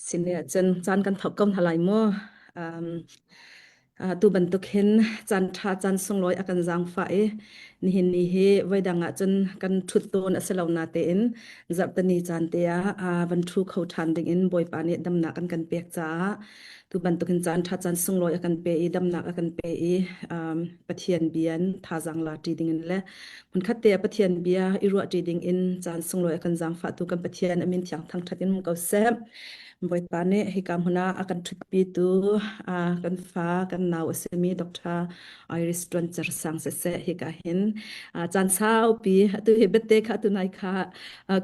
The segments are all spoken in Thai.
สิเนี่ยจันกันถกกมทลายมัวตูบันตุกเห็นจันทาจันทรงลอยอากันจางไฟนี่เห็นนี่เฮไว้ดังจนกันทุดโตนอสลาวนาเตนจับตนีจันเตียบันทุเขาทันดิงอินบอยปานิดำหนักกันเปียกจ้าตูบันตุกเห็นจันทาจันทรงลอยอากันเปอีดำหนักอากันเปอีปะเทียนเบียนทาจังลาจีดิงอินและมันคัดเตียปะเทียนเบียอิรัวจีดิงอินจันทรงลอยอากันจางฟ้าตูกันปะเทียนอมินที่ทางทัดอินมุกเอาเซบบอยปานิฮิกามหุนาอากันทุดปีตูกันฟ้ากันนาวเสมีดรไอริสตรันเจอร์สังเสเสฮิกาเห็นจันเช้าปีตุเฮเบเตค่ะตุนายค่ะ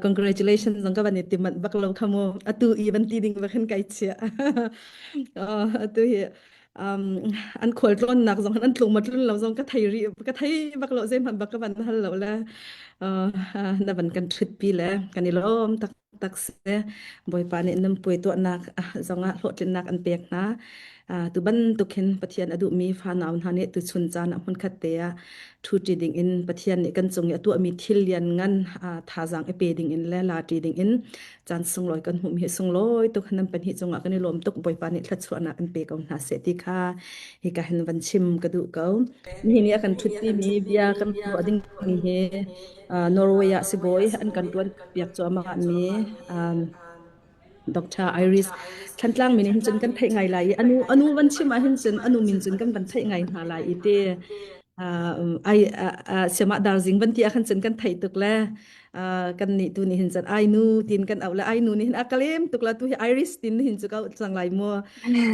congratulations จังกับวันนี้ติมันบักเราขโมตุอีบันตีดิงบักเห็นไกเชียตุเฮอันขวดร้อนหนักจังอันลงมารุ่นเราจังก็ไทยรีก็ไทยบักเราเส้นพันบักกับวันฮัลโหลแล้วนับวันกันทุดปีแล้วกันนี่ล้อมตักเสบอยปานี่นำป่วยตัวนักจังอ่ะโลดนักอันเปียกนะตุบันตุเห็นปะเทียนอดุมีฟ้านาวหานี่ตุชุนจานอันคัดเตียทูจีดิงอินปะเทียนนี่กันจงตัวมีทิลเลียนงันทาจังเอเปดิงอินและลาจีดิงอินจานทรงลอยกันหุมเฮทรงลอยตุนั้นเป็นหิจงอ่ะกันนี่ลมตุกบอยปานี่ทัดสวนักอันเปกเอาหาเสติค่ะฮิกะเห็นวันชิมกระดูเกานี่นี่กันทุดปีมีเบียกันตัวดิงมีเฮนอร์เวย์สิบอยอันกันตัวเปียกจอมาอันมีดรไอริสคันตลางมินหินจนกันไทยไงไหลอนุวันชิมาหินจนอนุมินจนกันบันไทยไงหาไหลอีเตไอเสมาดาร์จิงบันที่อาคันจนกันไทยตุกแลกันนี่ตัวนี้หินจนไอนูตินกันเอาละไอนูนี่หินอักเลมตุกละตัวไอริสตินหินจุกเอาจังไหลมัว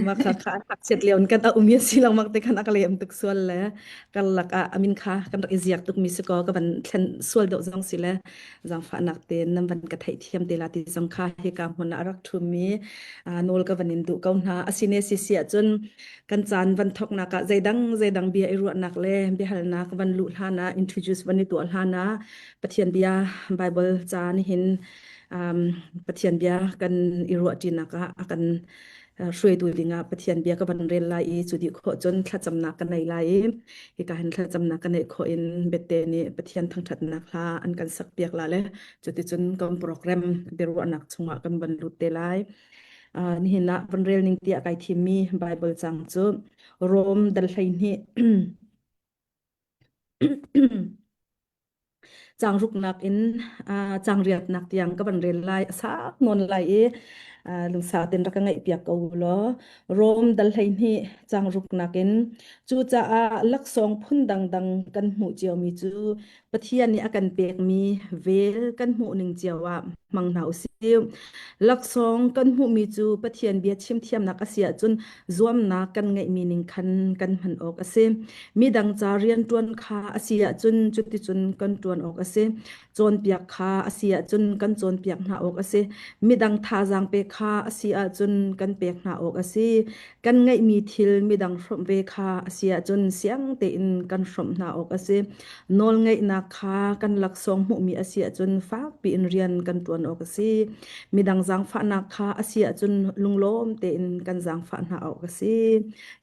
มาค่ะตักเสร็จเลียวกันเอามีสิลังมักแต่กันอักเลมตุกส่วนแล้วกันหลักอามินค่ะกันรักอิเซียกตุกมิสกอกับบันเทนส่วนดอกจังสิแลจังฝานักเตนนำบันกะไทยเทียมเตลาติจังค่ะเฮกามหนรักทุมีโนลกับบันนินดุเกาหนาอสิเนสิเสียจนกันจานวันทอกนักใจดังเบียไอรัวนักเลเบียหัลนักวันลุลานะ introduce วันนี้ตัวลานะปะเทียนเบียไบเบิลจานเห็นปะเทียนเบียกันไอรัวจีนักกันช่วยดูลิงาปะเทียนเบียกับบันเรนไลจุดิโคจนทัดจำนักกันในไลอีกาเห็นทัดจำนักกันในโคอินเบเตนี่ปะเทียนทั้งทัดนักลาอันกันสักเปียกลาเลยจุดิจนกำโปรแกรมเบรัวนักชงกันบรรลุเตไลนี่เห็นละบันเรลนิงเตียไกทีมีไบเบิลจังจุโรมดัลไลนี่จางรุกนักอินจางเรียดนักยังกับบันเรลไลสักนนไลลุงสาวเต็นรักไงเปียกเอาล้อโรมดัลไลนี่จางรุกนักอินจูจะลักสองพุ่นดังกันหูเจียวมีจูปะเทียนนี่อากันเปียกมีเวลกันหูหนึ่งเจียวว่ามังหนาวซิวลักสองกันหูมีจูปะเทียนเบียดชิมเทียมนักเสียจนรวมนักกันไงมีหนึ่งคันกันหันออกเสมีดังจาเรียนตวนคาเสียจนจุดที่จนกันตวนออกเสจนเปียกคาเสียจนกันจนเปียกหน้าออกเสมีดังทาจางเปคาเสียจนกันเปียกหน้าออกเสกันไงมีทิลมีดังfromเวคาเสียจนเสียงเตอินกันfromหน้าออกเสนอลไงนาคากันลักสองหูมีเสียจนฟ้าปีนเรียนกันตวนออกเสมีดังจางฟ้านาคาเสียจนลุงล้มเตอินกันจางฟ้าหน้าออกเส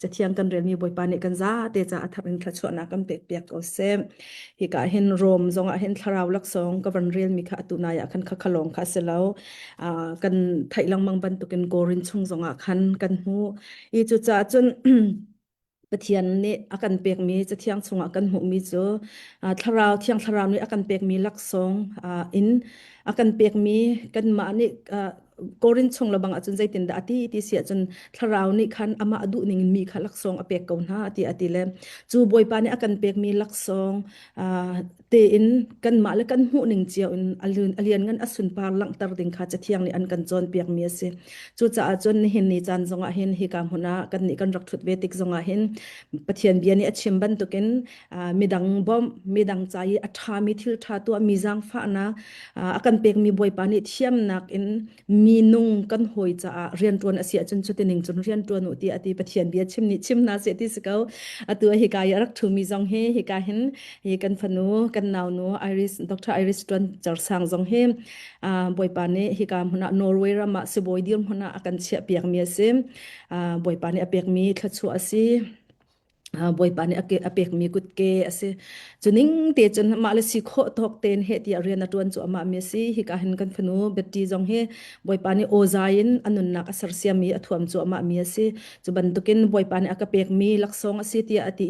จะเทียงกันเรียนมีบอยปานิกันจ้าเตจะอัฐเป็นขชวนากันเปียกเอาเสฮิกาเห็นโรมจงเห็นทาราวลักสองกับวันเรียนมีค่ะตุนายคันขะลองค่ะเสแล้วกันไทยลังมังบันตุกันโกรินชงจงคันกันหูอีจุจ้าจนปะเทียนนี่อากันเปียกมีจะเที่ยงชงอากันหูมีจูทาราวเที่ยงทาราวนี่อากันเปียกมีลักสองอินอากันเปียกมีกันมานี่โกรินชงระบังจนใจตินดาที่เสียจนทาราวนี่คันอามาอดุนิงมีค่ะลักสองอเปียกเกาหน้าอติเลจูบอยปานี่อากันเปียกมีลักสองเตอินกันมาและกันหูหนึ่งเจียวอินอเลียนงันอสุนปาลังตรดิงค่ะจะเที่ยงนี่อันกันจนเปียกมีสิจูจะจนเห็นนี่จันจงเห็นฮิกามหุนากันนี่กันรักทุดเวติกจงเห็นปะเทียนเบียนี่ชิมบันตุกินมีดังบอมมีดังใจอัฐามีทิลทาตัวมีจังฟ้านะอากันเปียกมีบอยปานี่เทียมนักอินมีนุ่งกันหอยจะเรียนตัวเสียจนจุดหนึ่งจนเรียนตัวหนูที่อติปะเทียนเบียชิมนี่ชิมนาเสียที่สเกาตัวฮิกายรักทุมีจงเฮฮิกาเห็นฮิกันฟนูกันนาวนูไอริสดรไอริสตันจัดสร้างจงเฮบอยปานี่ฮิกามหน้านอร์เวย์รามาสิบอยเดียมหน้าอากันเชียเปียกมีเสบอยปานี่เปียกมีทัดชัวสิ บอยปานี่อเปกมีกุดเกอสิจุนิงเตจนมาเลสิโคตอกเตนเฮติเรียนตวนจุมาเมสิฮิกาเห็นกันฟนูเบตีจงเฮบอยปานี่โอซายินอันนุนนักอสรเสียมีอถวมจุมาเมสิจุบันตุกินบอยปานี่อเปกมีลักซองอสิติอติ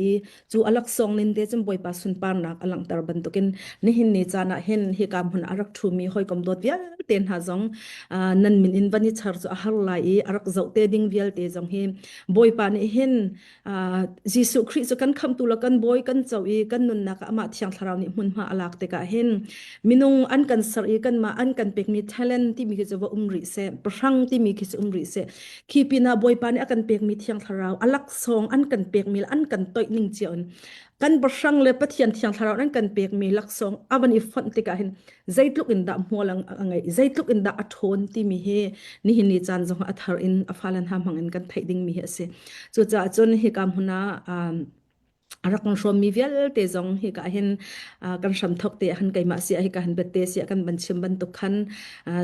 จุอลักซองนินเตจนบอยปาสุนปานักอลังตรบันตุกินนี่หินนี่จานะเห็นฮิกามหุนอารักทูมีหอยกำดดเวียเตนหาจงนันมินอินวันนี้ชาร์จุอาฮัลไลอารักเจ้าเตดิงเวียลเตจงเฮบอยปานี่เห็นจิสุคริสกันคำตุลกันบอยกันเจ้าอีกันนุนนักอามาที่ยังทาราวนี่มุนมาอลักเตกะเห็นมินงอันกันสรีกันมาอันกันเป็กมี talent ที่มีกิจวัตรริเสปรังที่มีกิจริเสขีปีนาบอยปานี่กันเป็กมีที่ยังทาราวอลักซองอันกันเป็กมีอันกันต่อยนิ่งเจียนกันบรังเลยปะเทียนที่ยังทาราวอันกันเป็กมีลักซองอาบันอีฟันเตกะเห็นใจลุกอินดามัวลังไงใจลุกอินดาอัทนที่มีเฮนี่หินนี่จานจงอัทฮารินอฟาลันหามังอินกันไทยดิ่งมีเฮเสจุดจ้าจนเฮกามหุนารักนชมมีเวลเตจงฮิกาเห็นกันสำทกเตหันไกมาเสียฮิกาเห็นเบตเตเสียกันบัญชิมบันตุคัน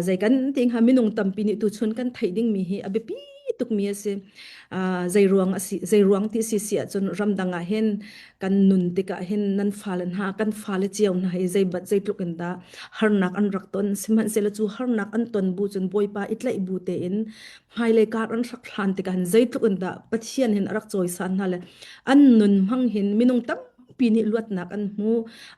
ใจกันติงหามินงตัมปีนิตุชนกันไทยดิ่งมีเฮอเบปีตุกมีเสใจรวงที่เสียจนรำดังเห็นกันนุนติกาเห็นนันฟาลันหากันฟาลเจียวนะให้ใจบัดใจตุกันดาฮาร์นักอันรักตนสิมันเสลจูฮาร์นักอันตนบูจนบอยปาอิตไลบูเตอินไฮเลการอันรักพลันติกาเห็นใจตุกันดาปัจเจียนเห็นรักจอยสันฮะเลยอันนุนมังเห็นมินงตัมปีนี้ลวดนักอันหู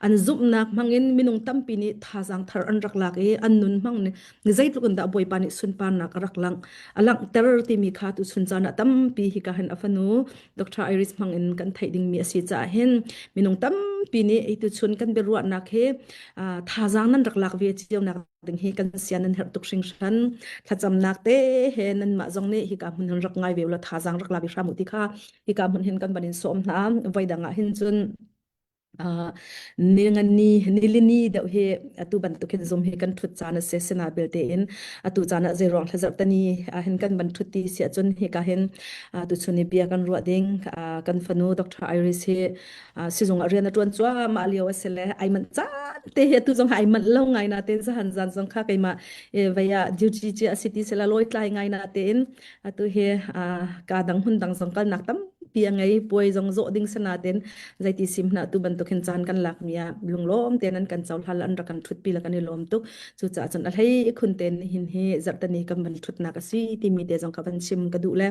อันซุบนักมังเงินมินงตัมปีนี้ท่าจังทาร์อันรักลักอันนุนมังเนี่ยใจตุกันดาบอยปานิสุนปานักรักลังอลังเตอร์ที่มีขาตุสุนจานะตัมปีฮิกาเห็นอฟันูดร.ไอริสมังเงินกันไทยดิ่งมีสิจ่าเห็นมินงตัมปีนี้ไอตุชนกันเบรวนักเฮท่าจังนั้นรักลักเวจีเดียวนักดึงเฮกันเสียนันเหตุชิงชันถ้าจำนักเตเฮนันมาจงเนี่ยฮิกามุนรักไงเวลท่าจังรักลักวิชามุติค่ะฮิกามุนเห็นกันบันินสมน้ำไว้ดังเห็นจนนิลินีเดาเฮอตุบันตุเห็นซมเฮกันทุดจานเสสนาเบลเตนอตุจานเจรองทะจับตานีเห็นกันบันทุตีเสียจนเฮกาเห็นตุชนิเบียกันรัวดิงกันฟนูดร.ไอริสเฮสิจงเรียนตวนจัวมาเลียวเสเลไอมันจ้าเตเฮตุจงไอมันเล่าไงนะเตนสหันจันจงข้าไกมาวิยาดิวจีจีสิติเสลาลอยไลไงนะเตนตุเฮกาดังหุ่นดังจงกันนักตั้มปียงไงป่วยจงโจดิ้งสนาเตนใจที่ซิมนะตุบันตุเห็นจานกันหลักเมียลุงล้อมเตนันกันเจ้าทัลอันรักกันทุดปีละกันล้อมตุกจุจ่าจนอะไรคุณเตนหินเฮจัดตันีกันบันทุดนักสิที่มีเดจงกับบันชิมกระดูแล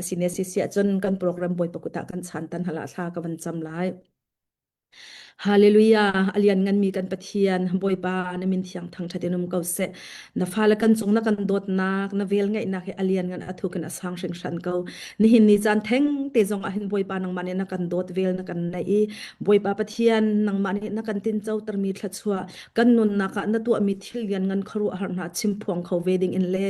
สิเนสิเสียจนกันโปรแกรมบอยปกุตะกันชันตันหละชากับบันจำลายฮาเลลูยาอเลียนงันมีกันปะเทียนบอยปานมินเทียงทางทัดนุมเกาเสนาฟาลกันจงนักกันโดดนักนาเวลไงนักอเลียนงันอัตุกันอสังเชิงชันเกานี่หินนิจานเทงเตจงอหินบอยปานังมันนักกันโดดเวลนักกันในบอยปาปะเทียนนังมันนักกันตินเจ้าตรมีทัดชัวกันนุนนักนตัวมีทิลยันงันครูอาหารนาชิมพวงเขาเวดิงอินเล่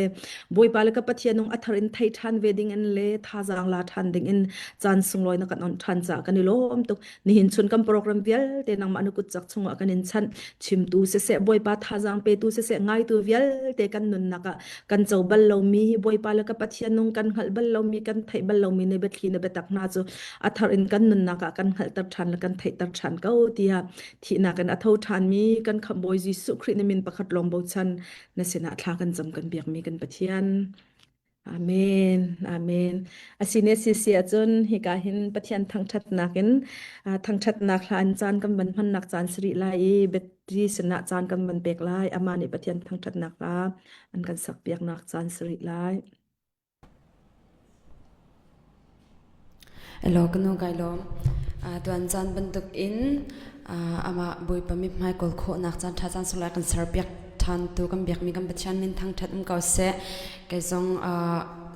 บอยปาลกับปะเทียนนงอัทรินไททันเวดิงอินเล่ท่าจางลาทันดิงอินจานสุงลอยนักกันอนทันจากกันนิโลมตุนี่หินชนกันโปรแกรมเวลเตนังมันกุจักชงกันอินชันชิมตูเสบอยปาท่าจางเปตูเสง่ายตัวเวลเตกันนุนนักกันเจ้าบัลลมีบอยปาลกับปะเทียนนงกันหัลบัลลมีกันไทยบัลลมีในเบทีในเบตักนาจูอัทรินกันนุนนักกันหัลตัดชันกันไทยตัดชันเก้าที่ที่นักกันอัทาวทันมีกันขบอยจิสุครินมินประคัดลองบูชันในเสนาทากันจำกันเบียกมีกันปะเทียนอาเมนอาเมนอาศิเนสิเสียจนฮิกาหินปะเทียนทางชัดนักกันทางชัดนักลานจานกันบันพันนักจานสิริไลเบตีสนะจานกันบันเปกไลอามานิปะเทียนทางชัดนักลาอันกันสักเปียกนักจานสิริไลโลกนูไกลมตัวนจานบันตุกอินอามาบุยปมิไม่กอลโคนักจานท่าจานสุไลกันสารเปียกทันตัวกันเบียกมีกันประชันนินทางทัดมุกเอาเสกจง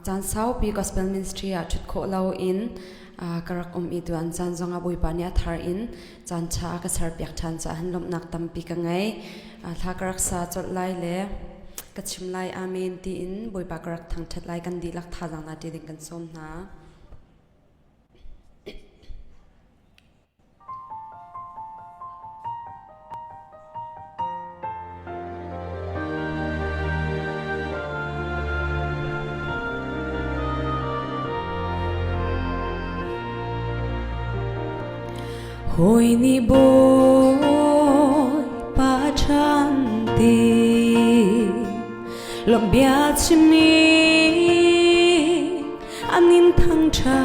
จานเช้าปีกอสเปลมินสตรีชุดโคเราอินกรักอีตัวจานจงอาบุยปานี่ทาร์อินจานชากันสารเปียกทันจะหันลมนักตั้มปีกันไงถ้ากรักษาจดไล่เล่กัดชิมไล่อาเมนตีอินบุยปากรักทางทัดไล่กันดีลักท่าจังนาดีดึงกันส้มนะHoy ni boy pachanti lom biachmi anin thang cha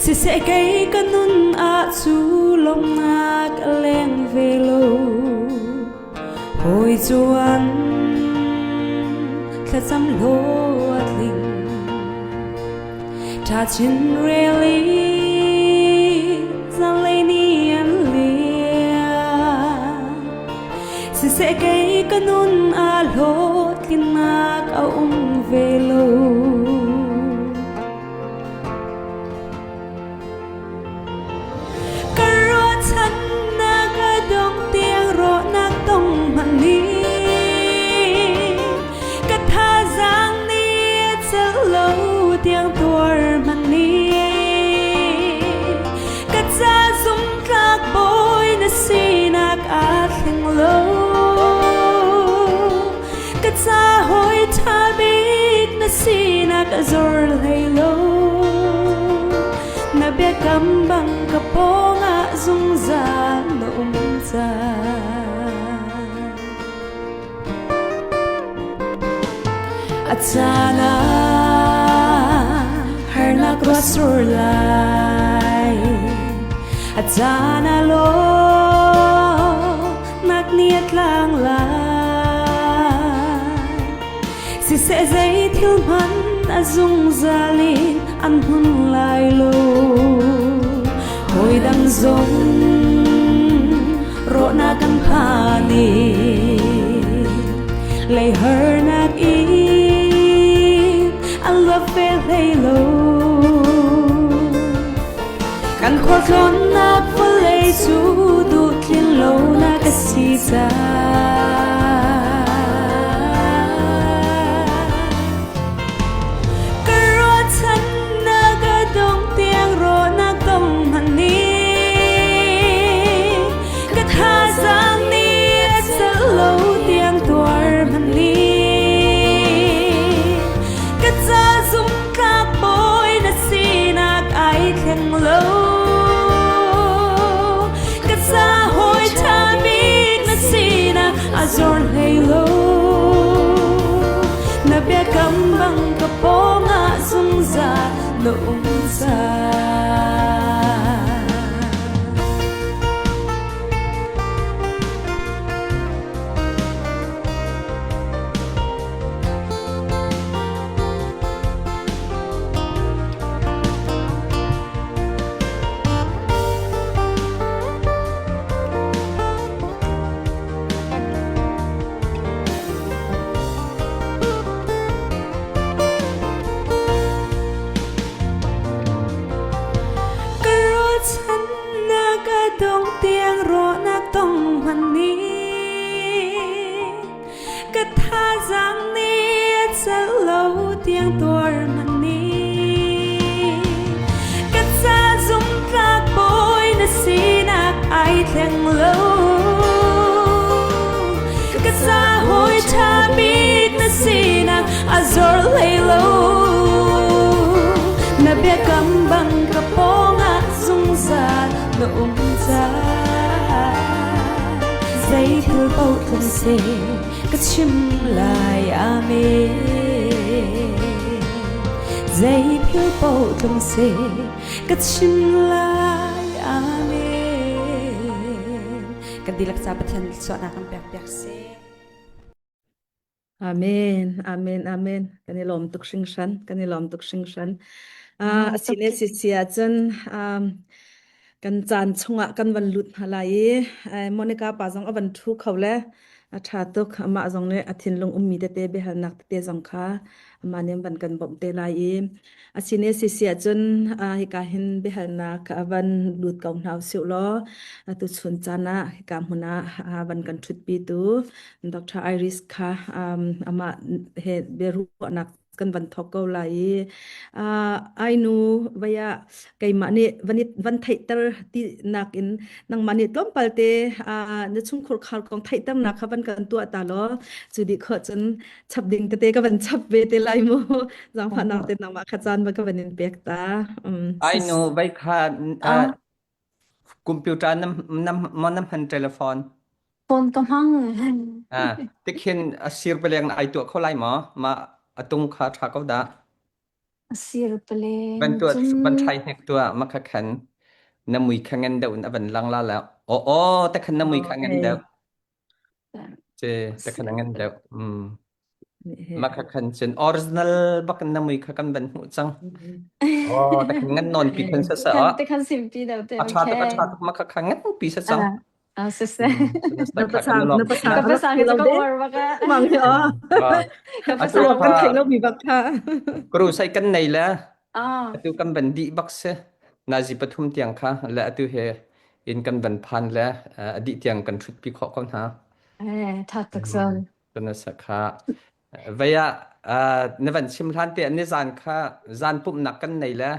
สิเสกายกันนุนอาจูลงนักแรงเวโลโหยจวนแค่จำโลดลิงถ้าชินเรลีจะเลยเนียนเลียสิเสกายกันนุนอาโลดลินนักเอาเวโลtiếng tuổi mà ni cắt ra dung các bôi na si nạc át hình lâu cắt ra hối tha biết na si nạc azor lay lâu na biết cắm bằng cặp bó ngã dung ra nộm ra Atsana Harnak Rasulai Atsana lo Nagniat lang lai Si se zay tilman Azung zalin An hun lai lo Hoy dang zong Ro na kan pani Lay her nag love fail hello kan khorlon na phalei chu du thlin lo na ka si cha karo chan na ga dong tiang ro na tom hani ka tha sang ni sa lo tiang tuar mani khen lâu cắt ra hối tha biết na si na azor hay lâu na bia cắm bằng cặp bó ngã dung ra nộm ra tiếng tuổi mà ni cắt ra dung các bôi na si nạc ai thèn lâu cắt ra hối tha biết na si nạc azor lay lâu na bia cắm bằng cặp bó ngã dung ra nộm ra dây thư bao thân xe cắt chim lại amen dây phiêu bao tâm se cắt chim lại amen kan dilak sa pathan so na kan pek pek se Amen, amen, amen. Kanilom tuk shan, kanilom tuk shan. Asine sisia chen kan chan chunga kan van lut halai Monica pa jong avan thu khawle atha tuk ama jong ne athin lung ummi te be hal nak te jong kha amanem ban kan bom te lai asine sisia chen hi ka hin be hal nak avan lut kaung nau siu lo tu chun chana ka huna avan kan thut pi tu Dr. Iris kha ama he be ru nak kan van thok ko lai ai nu vaya kai mani van thai tar ti nak in nang mani tom palte na chung khur khal kong thai tam nak khaban kan tu ta lo chudi kho chen chap ding te ka van chap ve te lai mo jang pha nak te nang ma kha chan ba ka van in pek ta ai nu vai kha computer nam han telephone phone kam hang te khen asir peleng ai tu kholai ma atung kha tha ko da sirplen Bantu chum ban thai nek tua makakhan namui khangan daun aban langla la oh ta khan namui khangan da je ta khan ngan da makakhan chen original bakan namui khakan ban hu chang oh ta khan ngan non pi khan sa sa te khan simpi da te acha ta makakhan ngan pi sa chang se se na khakan lo ka pasang ka ko war baka mang he ka atu pasang kan thai lo mi bak tha kru sai kan nei la อ๋อ atu kan ban di bak se naji pathum tiang kha la atu he in kan ban phan la adi tiang kan thut pi kho kon ha ทักตักซอน kana sakha vaya nevan simthan te ani zan kha zan pum nak kan nei la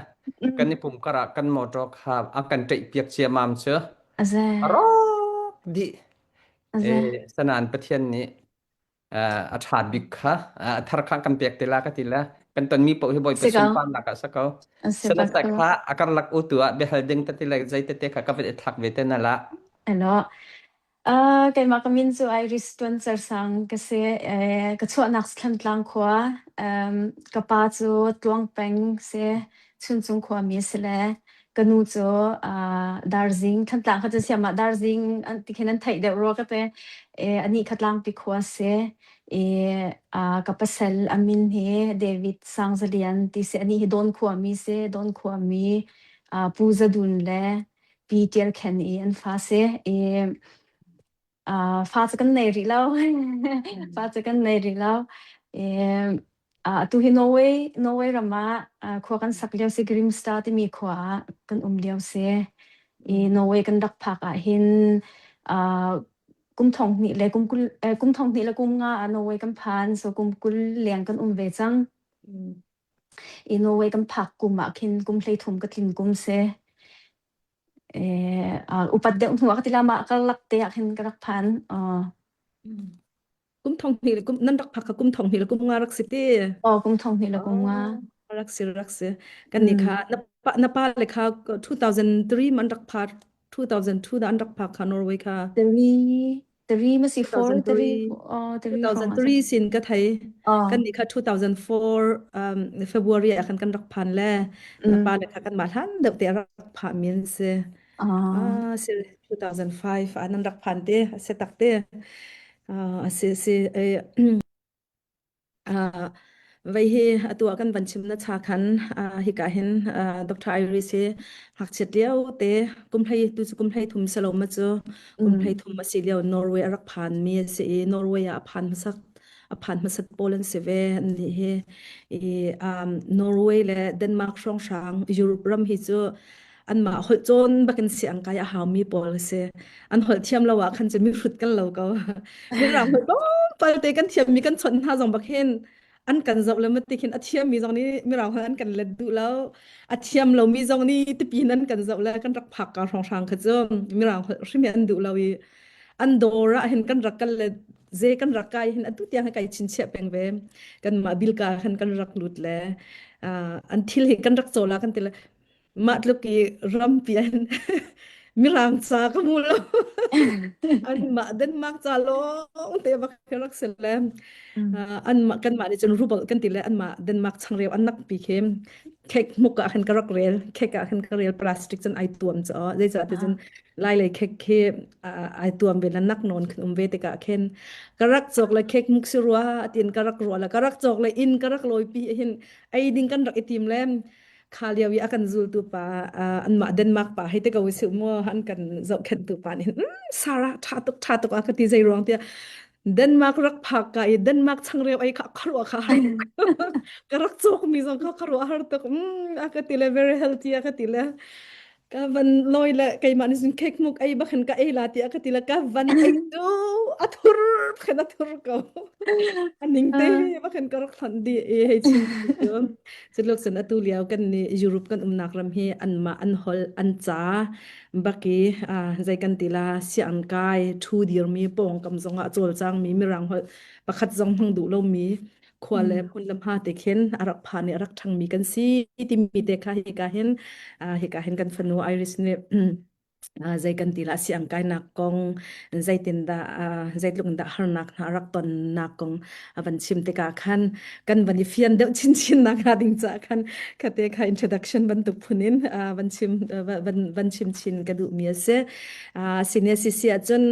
kan ni pum kara kan motor kha akan tei piak chia mam che อาเซ ro di อาเซ sanan pathian ni athat bik kha thar kha kan piak te la ka ti la kan ton mi po hi boy pasum pan la ka sakau อาเซ sana บัก sakha akar lak utua be halding ta ti la zai te te kha ka vet thak ve te na la อันเนาะkay makamin so Iris tuan sarsang kasi katsua nakslan lang kwa kapa zo tuang peng se chun kwa mi sile kanu zo darzing tantlang ka siya ma darzing tikinan tay de ro ka pe ani katlang pi kwa se kapasel amin he David Sangzalian ti se ani he don kwa mi se don kwa mi puza dun le Peter Ken an fa se fa kan nei ri lao fa kan nei ri lao tu hi Norway rama khwa kan sak leo se Grimstad ti mi khwa kan leo se Norway kan dak phak a hin kum thong ni le kum thong ni le kum nga Norway kan phan so kum kul leng kan ve chang Norway kan phak kum a khin kum hlei thum ka thin kum se upat de huwa katila ma kalak te akin karakpan kum thong ni kum nan rak phak kum thong ni kum nga rak siti kum thong ni la kum nga rak se kan ni kha na pa le kha 2003 man rak phat 2002 da an rak phak kha Norway kha 3 masi 4 2003 sin ka thai kan ni kha 2004 February akan kan rak phan le na pa le kha kan ma than de te rak pha min se se 2005 anan rak phan te se tak te se vai he atua kan vanchim na cha khan hi ka hin Dr. Iris he hak chet leo te kumhlai tu kum thlai thum salo ma chu kum thlai thum ma si leo Norway arak phan mi se Norway a phan masak Poland se ve ni he Norway le Denmark rong sang Europe ram hi chu an ma hol chon bakan si ang kaya ha mi pol se an hol thiam lawa khan che mi frut kan lo ko mi ram hol to pal te kan thiam mi kan chon ha jong bakhen an kan zau le mati khin athiam mi jong ni mi ram an kan le du lo athiam lo mi jong ni ti pi nan kan zau le kan rak phak ka rong sang kha chom mi ram ri an du lo wi an dora hen kan rak kal le je kan rak kai hen atu tiang kai chin che peng ve kan ma bil ka kan rak lut le an thil he kan rak chola kan tele matluk ki rampian mirang cha ka mulo an ma Denmark cha lo te ba kharak selem an ma kan ma ni chen rubal kan tile an ma Denmark changreu an nak pi khem kek muka khan karak rel kek khan karel plastic chen ai tuam cha dei cha te chen lai lai kek ke ai tuam be lan nak non khum ve te ka khen karak chok la kek muk sirwa tin karak ro la karak chok la in karak loi pi hin ai ding kan rak itim lem khaliawi akan zul tu pa an ma Denmark pa hite ka wisu mo han kan zau khen tu pa ni sara tha tuk akati zai rong tia Denmark rak phak ka Denmark changreu ai kha kharwa kha har karak chok mi jong kha kharwa har tuk akati le very healthy akati le ka van loi la kai man sin kek muk ai ba khan ka ai la ti akati la ka van ai tu athur khan athur ko aning te ba khan karak than di he chin silok san atu liao kan ni Europe kan nak ram hi an ma an hol an cha baki zai kan tila sian kai thu dir mi pong kam zonga chol chang mi mirang hol pakhat zong hang du lo mi khwale phun lam ha te khen arak phani arak thang mi kan si ti mi te kha hi ka hen kan fanu Iris ne zai kan tila siang kai nak kong zai tinda zai lung da har nak na rak ton nak kong avan chim te ka khan kan vani fian de chin nak ha ding cha khan khate kha introduction ban tu phunin van chim chin ka du mi se senior cc achun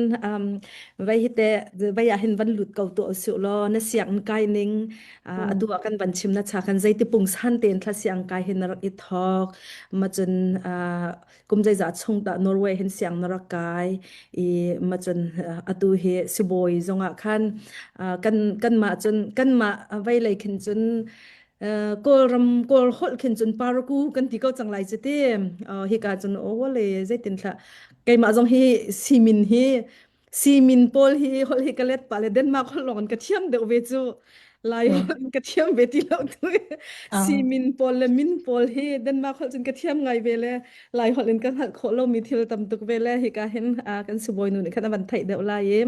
vai hite vai ya hin van lut kau to su lo na siang kai ning adu akan van chim na cha khan zai ti pung san ten thla siang kai hin rak i thok ma chun kum zai za chung ta Norway hin siang narakai I ma chun atu he siboi zonga khan kan ma chun kan ma vai lai khin chun kol hol khin chun paraku kan ti ko changlai chete hi ka chun ole zai tin thla kai ma jong hi simin pol hi hol hi kalet pale Denmark hol long ka thiam de ve chu lai hol ka thiam ve ti lo tu simin pol le min pol hi Denmark hol chun ka thiam ngai ve le lai hol in kan hal kho lo mi thil tam tuk ve le hi ka hen kan suboi nu ni khan ban thai de la ye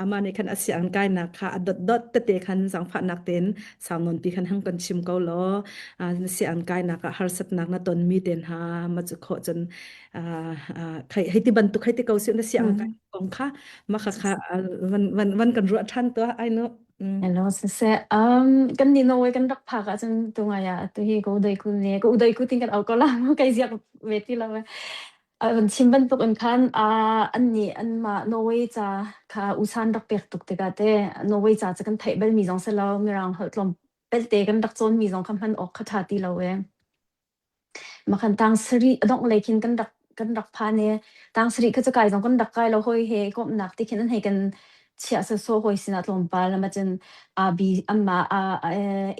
ama ni khan asiang kai na kha dot te te khan sang pha nak ten samnon pi khan hang kan chim ko lo siang kai na ka har sat nak na ton mi ten ha ma chu kho chun khai hai ti ban tu khai ti ko si na siang kai kong kha ma kha van kan ru than to ai no Hello se kan ni Norway kan rak phak achun tunga ya tu hi go dai ku ting kan au ko la kai ziak ve ti la van chimban tuk an khan an ni an ma Norway cha kha usan rak pek tuk te ka te Norway cha kan thai bel mi jong se lo mi rang hol tlom bel te kan rak chon mi jong kham han ok kha tha ti lo we ma khan tang sri adong lekin kan rak pha ne tang sri kha cha kai jong kan rak kai lo hoi he ko nak ti khin an he kan chia sa so hoi sina tlom pa la ma chen amma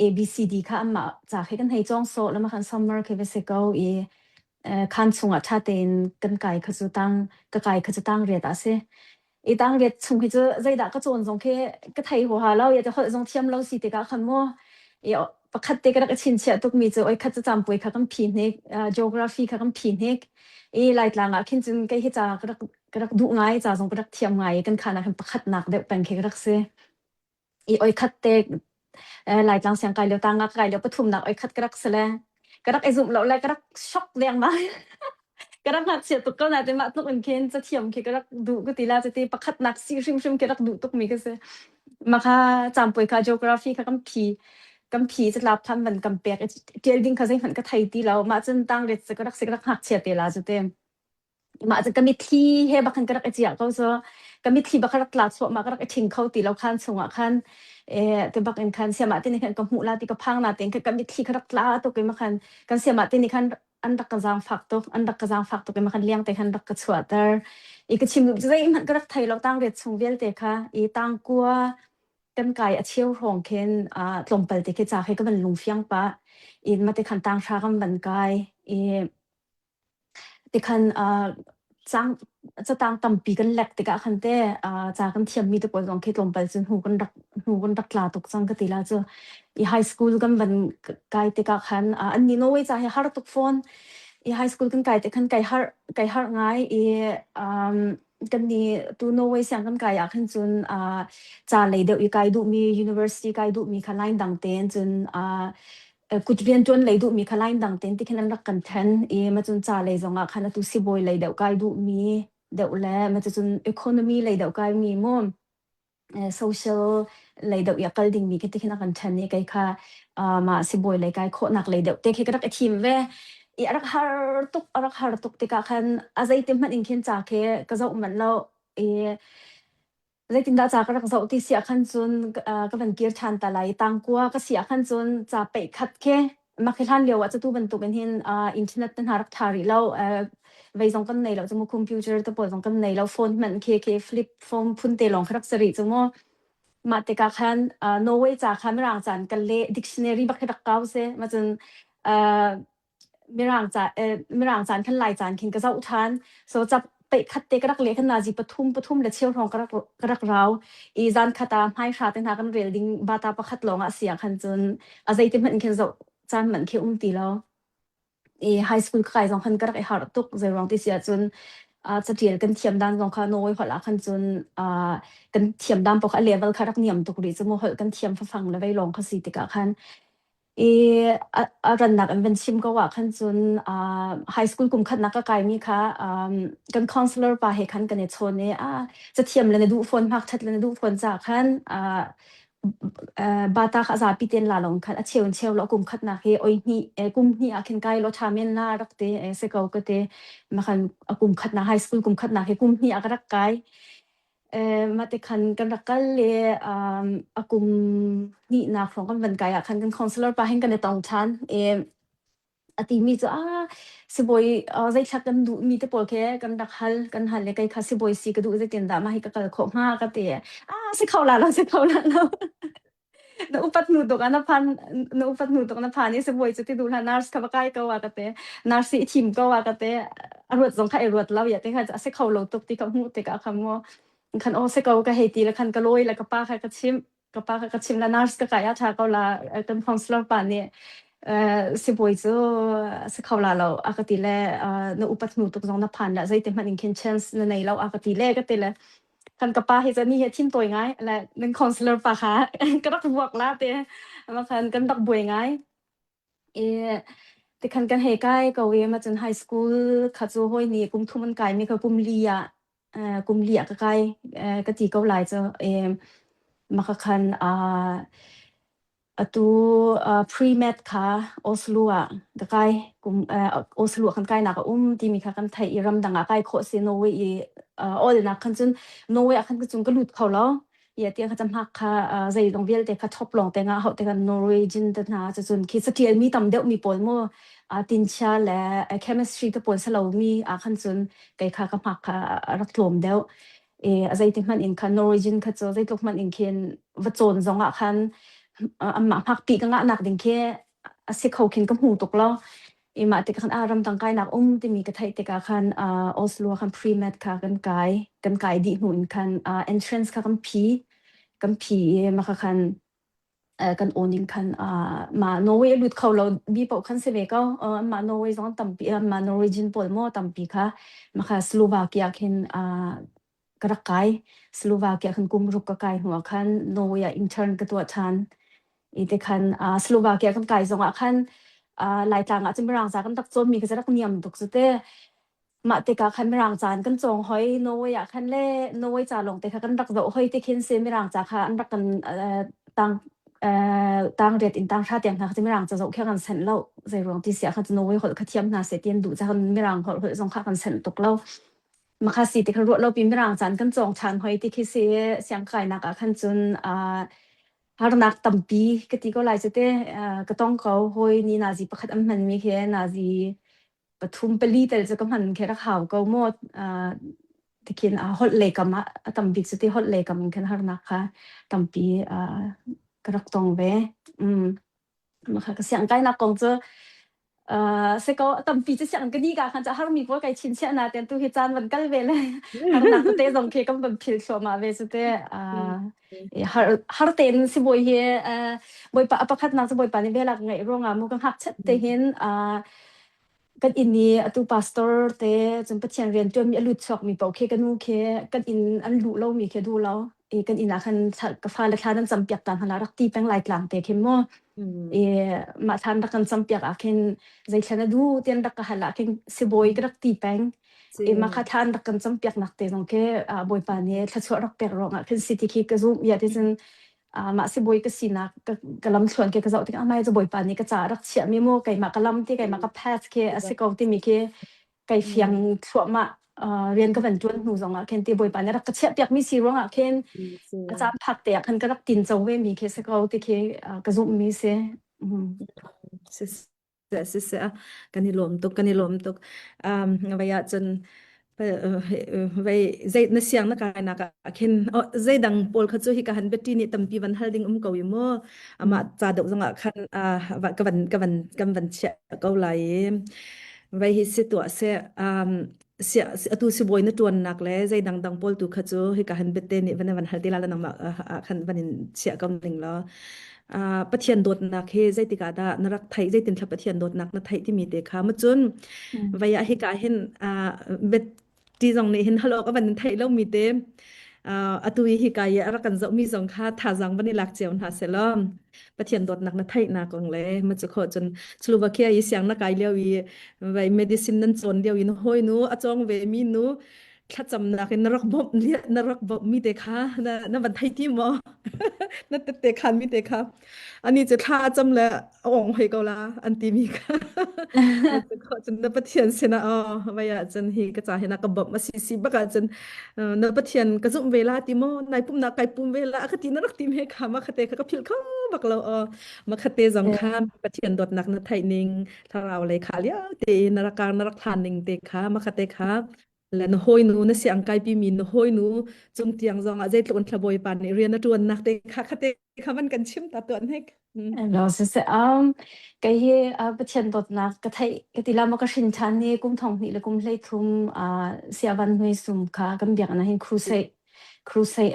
abcd kha amma cha he kan hei chong so la ma khan summer ke ve se ko I khan chunga tha ten kan kai kha chu tang ka kai kha chu tang re ta se I tang re chung he chu zai da ka chon jong ke ka thai ho ha lo ya cha hol jong thiam lo si te ka khan mo pakhat te ka ka chin chia tuk mi chu oi kha chu cham pui kha kam phi ne geography kha kam phi ne lai tlanga khin chun kai he cha ka du ngai cha jong ka thiam ngai kan khana kan pakhat nak de pen ke rak se oi khat te lai tlang siang kai lo tanga kai lo pathum nak oi khat ka rak se le ka rak ezum lo lai ka rak shock leng ma ka rak nak sia tuk ka na te ma tuk en ken cha thiam ke ka rak du ka ti la cha te pakhat nak si shim ke rak du tuk mi ka se ma kha cham pui kha geography kha kam phi cha lap tham ban kam pek kel ding kha zai han ka thai ti lo ma chen tang re cha ka rak se ka rak hak chia te la cha te ma cha ka mi thi he ba khan ka rak chia ko so ka mi thi ba kha rak la so ma ka rak thing khau ti lo khan chunga khan te bak en khan sia ma te ni khan ka mu la ti ka phang na ten ka mi thi ka rak la to ke ma khan kan sia ma te ni khan an rak ka jang phak to ke ma khan liang te khan rak ka chua tar I ka chim zai man ka rak thai lo tang re chung vel te kha I tang kwa kan kai a chieu rong khen tlompal te ke cha he ka ban lung fiang pa in ma te khan tang tha kam ban kai te khan chang cha tang tam pi kan lek te ka khan te cha kan thiam mi te pol jong ke tlompal chun hu kan dak la tuk chang ka ti la chu I high school kan ban kai te ka khan an ni Norway cha he har tuk phone I high school kan kai te khan kai har ngai kan ni tu Norway siang kan kai a khan chun cha lei de I kai du mi university kai du mi khan line dang ten chun kutvian ton lei du mi khan line dang ten ti khan rak kan than ma chun cha lei zonga khan tu si boy lei de kai du mi de le ma chun economy lei de kai mi mo social lei de ya kal ding mi ke ti khan kan than ni kai kha ma si boy lei kai kho nak lei de te ke rak thim ve arak har tuk te ka khan azai te man in khen cha ke ka zau man lo zai tin da cha ka rak zau ti sia khan chun ka ban kir than ta lai tang kwa ka sia khan chun cha pe khat ke ma khilan lewa cha tu ban tu ben hin internet tan harak thari lo vei jong kan nei lo chu computer ta pol jong kan nei lo phone man ke flip phone phun te long kharak sari chu mo ma te ka khan Norway cha khan rang chan kan le dictionary ba kharak kaw se ma chun mirang chan khan lai chan khin ka zau than so chap pe khat te ka rak le khan na ji pathum le cheu rong ka rak raw I zan khata mai sha te na kan relding bata pa khat longa sia khan chun azai te man khin zau chan man ke ti lo high school kai jong khan ka rak har tuk zai rong ti sia chun cha tiel kan thiam dan jong kha Norway hola khan chun kan thiam dan po kha level kha rak niam tuk ri chu mo hol kan thiam fa phang le vai long kha si te ka khan รันนักเป็นชิมก็ว่าขั้นจนไฮสคูลกุมขัดนักก็ไกลมีค่ะกันคอนซัลเลอร์ไปให้ขันกันในโซนนี้จะเทียมเลยในดูฝนพักชัดเลยในดูฝนจากขันบาตาข้าจะพิเศษลาลงขันเชียวแล้วกุมขัดนักให้โอ้ยนี่กุมนี่อาคินไกลรถชาเมนน่ารักเตะเสกเอาก็เตะมาขันกุมขัดนักไฮสคูลกุมขัดนักให้กุมนี่อารักไกลมาแต่คันกันรักกันเลยอากุมนี่นักของกันวันไกลคันกันคอนซัลเลอร์ไปให้กันในตองชันอติมีจะสิบอยใจชักกันดูมีแต่ปอลแค่กันรักฮัลเลยไกลค่ะสิบอยสิกระดูจะเต็นดามาให้กันขบห้ากันเตะสิเขาลาเราสิเขาลาเรานอุปัตนูตกอันพันนอุปัตนูตกอันพันนี่สิบอยจะติดดูแลนาร์สขับไกลก็ว่ากันเตะนาร์สทีมก็ว่ากันเตะรวดสงค่ะรวดเราอย่าเตะค่ะจะสิเขาเราตกที่กับหูเตะกับคำว่าคันโอเซกเอาก็เฮตีแล้วคันก็ลอยแล้วก็ป้าค่ะก็ชิมแล้วนาร์สก็กายาชาก็ลากันคอนซัลท์ปานเนี่ยสิบวยจะสิเขาลาเราอากติแลนอุปัตนูตุกจงนับพันละใจเต็มมันอินเคนชันส์ในเราอากติแลก็เตละคันกับป้าเฮจะนี่เฮทิมตัวง่ายและนึงคอนซัลท์ปาค่ะก็รักบวกลาเตะมาคันกันดักบวยง่ายแต่คันกันเฮใกล้ก็เวมาจนไฮสคูลขัดโซ่ห้อยนี่กุมทุ่มมันไกลมีก็กุมเลียกุมเลียก็ไกลก็จีก็หลายจะมาคันตัวpre-med ค่ะออสลัวก็ไกลกุมออสลัวคันไกลนักที่มีค่ะกันไทยรำดังไกลโคเซโนเวอีออเดนักคันจนโนเวคันก็จนก็หลุดเขาแล้วอย่าเตียงเขาจำหักค่ะใจลงเวียลเด็กค่ะท็อปลงแต่งาเขาแต่กันนอร์เวย์จินแต่หนาจะจนคิดสักทีมีตำเดียวมีปนมั่วตินชาและ chemistry ก็ปนสลาวมีคันจนไกลค่ะกับหักค่ะรักลมเดียวใจที่มันอินค่ะนอร์เวย์จินค่ะจะใจตกมันอินเคนวัดโจนจงคันมาพักปีก็งะหนักดิ่งแค่สิเขาคินก็หูตกแล้วมาติกันอารมณ์ต่างกายหนักที่มีกระไทยติกันคันออสลัวคัน pre-med ค่ะกันไกดีหุ่นคันentrance ค่ะกันผีมาคันกันโอนิงคันมาโนเวย์ลุดเขาเราบีปอคันเซเวก็มาโนเวย์จงตั้มปีมาโนเวย์จินปอลโมตั้มปีค่ะมาค่ะสโลวาเกียคันกระไกสโลวาเกียคันกุมรุกกระไกหัวคันโนเวย์อินเทอร์นกระตัวชันอีเดคันสโลวาเกียคันไกจงคันหลายต่างจะไม่ร่างจากกันตักโจมมีก็จะรักเนียมตุกสุดเตมาเตกาคันไม่ร่างจานกันจงหอยโนเวย์คันเล่โนเวย์จาลงเตกากันรักเราหอยเตคินเซไม่ร่างจากค่ะอันรักกันต่างต่างเรียนต่างชาติอย่างค่ะจะไม่ร่างจะแค่กันเซนเล่าใจรวงที่เสียค่ะจะโนเวย์เขาเทียมนาเสตียนดูจะกันไม่ร่างเขาจงค่ากันเซนตกเล่ามาค่ะสิเตกันรัวเราปีไม่ร่างจานกันจงชันหอยเตคิเสียงไก่นักคันจนฮาร์นักตั้มปีก็ที่ก็ไล่จะเตก็ต้องเขาหอยนี่นาจีประคัดมันมีแค่นาจีปทุมเปรีแต่จะก็มันแค่รักข่าวก็หมดที่คิดฮอตเลยกับมาตั้มปีจะที่ฮอตเลยกับมันแค่ฮาร์นักค่ะตั้มปีกระตองเวมาค่ะก็เสียงไก่นักกงจะเสก็ตั้มปีจะเสียงก็ดีกันจะฮาร์มีพวกไก่ชินเชนาเต็มตัวเหตุการณ์มันก็เลยเลยฮาร์นักเตะตรงเคก็มันพิลชัวมาเวจะเตฮาร์เต็นสิบอยเฮบอยปะประคัดนักจะบอยปะนี่เวลาไงร่วงมุกันหักชัดเตเห็นกันอินนี่ตัวพาสตอร์เตจนปัจจัยเรียนตัวมีลุดช็อกมีเป่าเคกันนูเคกันอินอันดูเรามีเคดูเรากันอินอาคันกฟ้าเล็กๆนั้นจำเปียกตามหารักตีแปงลายกลางเตะเข้มมั่วมาทานรักกันจำเปียกอาคันใจฉันดูเตียนรักกันหลักคันสิบอยก็รักตีแปงมาคัดทานรักกันจำเปียกนักเตะตรงเคบอยปานนี้ถ้าชัวรักเปียกรองคันสิทธิคิกก็ซูอยากที่จะมาสิบอยก็สินักกลำชวนเกก็จะที่ไม่จะบอยปานนี้ก็จะรักเชียมีโมไก่มากลำที่ไก่มากแพทย์เคสิกเอาที่มีเคไก่เฟียงชัวมาเรียนก็เป็นจวนหนูสองเคนตีบอยปานนี้รักกระเชียเปียกมีสีร้องเคนอาจารย์ผักเตียคันก็รักตินเจ้าเวมีเคสิกเอาที่เคก็ซูมีเสเสียกันนี่ลมตกไปจนไปใจนเสียงนักการนักเห็นใจดังปอลเขาจะฮิกันเบตตี้นี่ตั้มปีวันฮัลดิงก็วิโมมาจ่าดอกจังคันกันเชื่อก็ไหลไปฮิสิตัวเสียเสียตัวสิบอยนั่นตัวนักเลยใจดังปอลตัวเขาจะฮิกันเบตตี้นี่วันฮัลดิงแล้วนั่งมาคันวันเชื่อก็หนึ่งแล้วปะเทียนโดดนักเฮใจติกาดานรักไทยใจตินทับปะเทียนโดดนักนไทยที่มีเด็กค่ะมาจนวิยาฮิกาเห็นเบ็ดที่ตรงนี้เห็นฮัลโหลก็วันไทยเรามีเต็ม atui hikaya arakan zo mi zong kha tha jang bani lak cheon ha selom pathian dot nak na thai na kong le ma chu kho chun Slovakia yi siang na kai leo yi vai medicine nan chon leo in hoi nu achong ve mi nu thla cham na ken rak bop liat na rak bop mi te kha na ban thai ti mo na te khan mi te kha ani je tha cham la ong hoi ko la an ti mi kha chu kho chun na pathian se na vaya chen hi ka cha he na ka bop ma si ba ka chen na pathian ka zum vela ti mo nai pum na kai pum vela ka ti na rak ti me kha ma khate ka phil kha bak lo ma khate jong kha pathian dot nak na thai ning tharau le kha lia te na rak na rak than ning te kha ma khate kha la no hoi nu na siang kai pi min no hoi nu chung tiang jong a jai tlon thlaboi pan ni rian na tuan nak te kha khate kha man kan chim ta tuan hek lo se cái hi pathian dot nak ka thai ka ti la ma ka shin chan ni kum thong ni le kum hlei thum sia van hui sum kha kam biak na hin crusade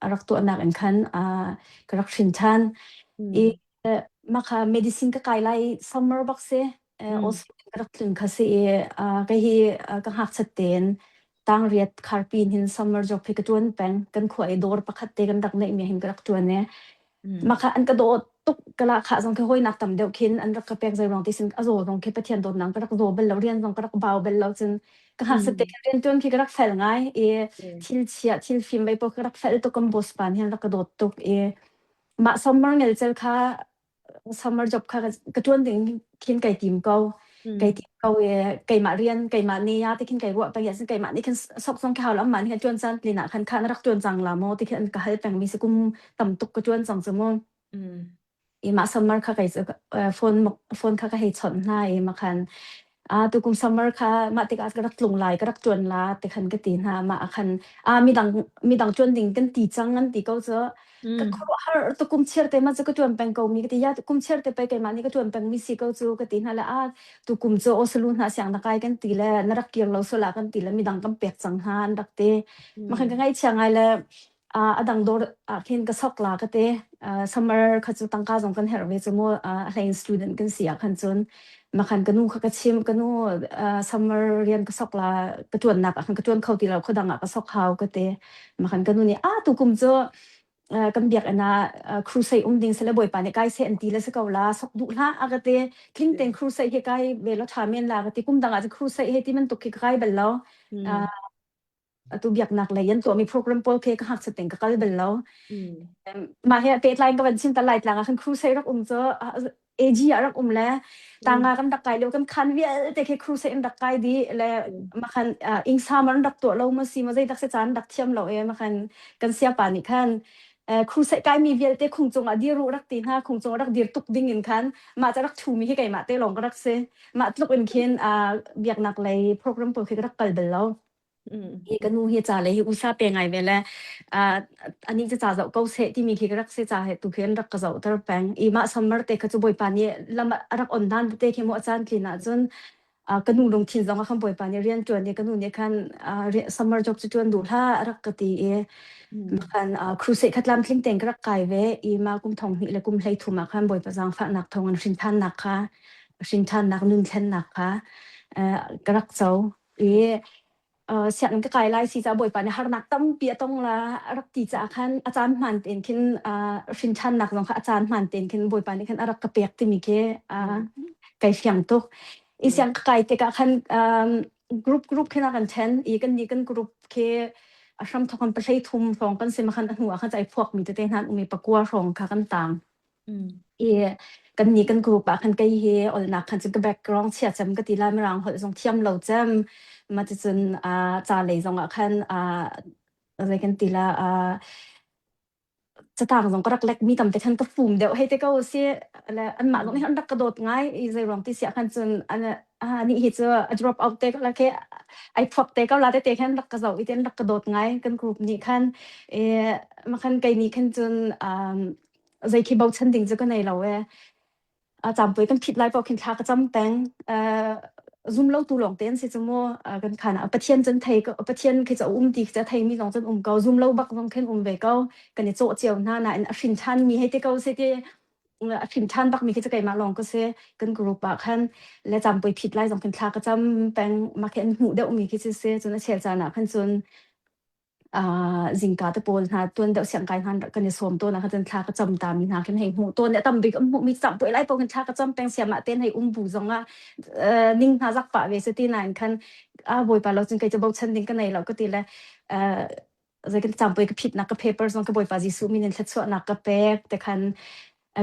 arak tu anak an khan ka rak shin chan i ma kha medicine ka kai lai summer bak se also ka rak tlun kha se ka hi ka hak chat ten tang riat kharpin hin summer job phi ka tuan peng kan khoi dor pakhat te kan dak nei me hin ka rak tuan ne ma kha an ka do tuk kala kha jong ke hoi nak tam deu khin an rak ka pek zai rong ti sin azo jong ke pathian dot nang ka rak do bel lo rian jong ka rak baw bel lo chen ka hak se te kan rian tuan ki ka rak fel ngai thil film bai po ka rak fel to kom bos pan hin rak ka dot tuk ma summer ngel chel kha summer job kha ka tuan ding khin kai tim ko kai ma rian kai ma ni ya te khin kai ro pa ya sin kai ma ni khin sok song ka lam man khin tuan san lina khan khan rak tuan jang la mo te khin ka hal peng mi se kum tam tuk ka tuan jang mo ma summer kha kai phone kha ka hei chon na ma khan tu kum summer kha ma te ka rak tlung lai ka rak tuan la te khan ka ti na ma khan mi dang tuan ding kan ti chang an ti ko zo ka kho har to kum cher te ma ka tuan peng ko mi ka ti ya kum cher te pe kai ma ni ka tuan peng mi si ko chu ka ti na la tu kum zo o salun na siang na kai kan ti le na rak kiang lo so la kan ti le mi dang kam pek chang han rak te ma khan ka ngai chang ai le adang dor khin ka sok la ka te summer kha chu tang ka jong kan her we chu mo hlain student kan sia khan chun ma khan kanu kha ka chim kanu summer rian ka sok la ka tuan nak khan ka tuan khau ti lo khodang ka sok haw ka te ma khan kanu ni tu kum zo kan biak ana crusade ding sele boy pa ne kai se anti la se ka la sok du la agate kling ten crusade he kai ve lo thamen la ka ti kum danga je crusade he ti man to ki kai bel lo tu biak nak le yan to mi program pol ke ka hak se teng ka kal bel lo ma he te line ka ban sin ta light la khan crusade rak zo AG rak le tanga kan dak kai lo kan khan wi te ke crusade dak kai di le ma khan ing samar dak to lo ma si ma jai dak se chan dak thiam lo ma khan kan sia pa ni khan crusade kai mi vel te khung chong adi ru rak ti ha khung chong rak dir tuk ding in khan ma cha rak thu mi he kai ma te long rak se ma tluk in khin biak nak le program pol ke rak kal bel lo kan nu hi cha le hi usa pe ngai ve le ani cha cha ko se ti mi ki rak se cha he tu khen rak ka zo tar peng I ma summer te ka chu boi pa ni lam rak on dan te ke mo chan klina chun kanu long thin zong kham boi pa ni rian tuan ni kanu ni khan summer job chu tuan du tha rak ka ti khan crusade khatlam thling teng rak kai ve ma kum thong ni le kum hlei thuma khan boi pa jang fa nak thong an shin than nak kha shin than nak nun thlen nak kha karak chau sian ka kai lai si cha boi pa ni har nak tam pi atong la rak ti cha khan achan man ten khin shin than nak long kha achan man ten khin boi pa ni khan arak ka pek ti mi ke kai siang tok siang ka kai te ka khan group khina kan then kan ni kan group ke ashram thokan pa sei thum rong kan se ma khan hu kha chai phok mi te han umi pakwa rong kha kan tang kan ni kan group pa khan kai he ol nak khan chu background chia cham ka ti la ma rang hol jong thiam lo cham ma chun cha le jong khan re kan ti la cha tang jong ka rak lek mi tam te khan ka fum deu he te ka se la an ma jong han rak ka dot ngai zai rong ti sia khan chun ni hi chu drop out te la ke ai phok te ka la te khan rak ka zo I ten rak ka dot ngai kan group ni khan ma khan kai ni khan chun zai ki bau chan ding chu ka nei lo cham poi kan phit lai pau khin thla ka cham teng zoom lo tu long ten se chumo kan khana pathian chen thei ko pathian ke cha ti cha thei mi long chen ko zoom lo bak long khen ve ko kan ni cho cheu na an shin than mi he te ko se te shin than bak mi ke cha kai ma long ko se kan group ba khan le cham poi phit lai jong khin thla ka cham peng ma khen hu de mi ke se chuna chel cha na khan chun จิงกาตะโปลนะตัวเดเสียงกายหันกันในสวมตัวนะคะจนทากระจำตามมีนาขึ้นให้หูตัวเนี่ยตำบิกมีจับป่วยไล่ปกันทากระจำแปงเสียมาเต้นให้บูจงนิ่งหาจักปะเวสตีนานคันบอยปะเราจนไกจะบอกฉันดิ้งกันในเราก็ตีแล้วจะกันจำป่วยก็ผิดนักก็เพเปอร์จงก็บอยปาจิสุมีนินทัดสวนักก็เป๊กแต่คัน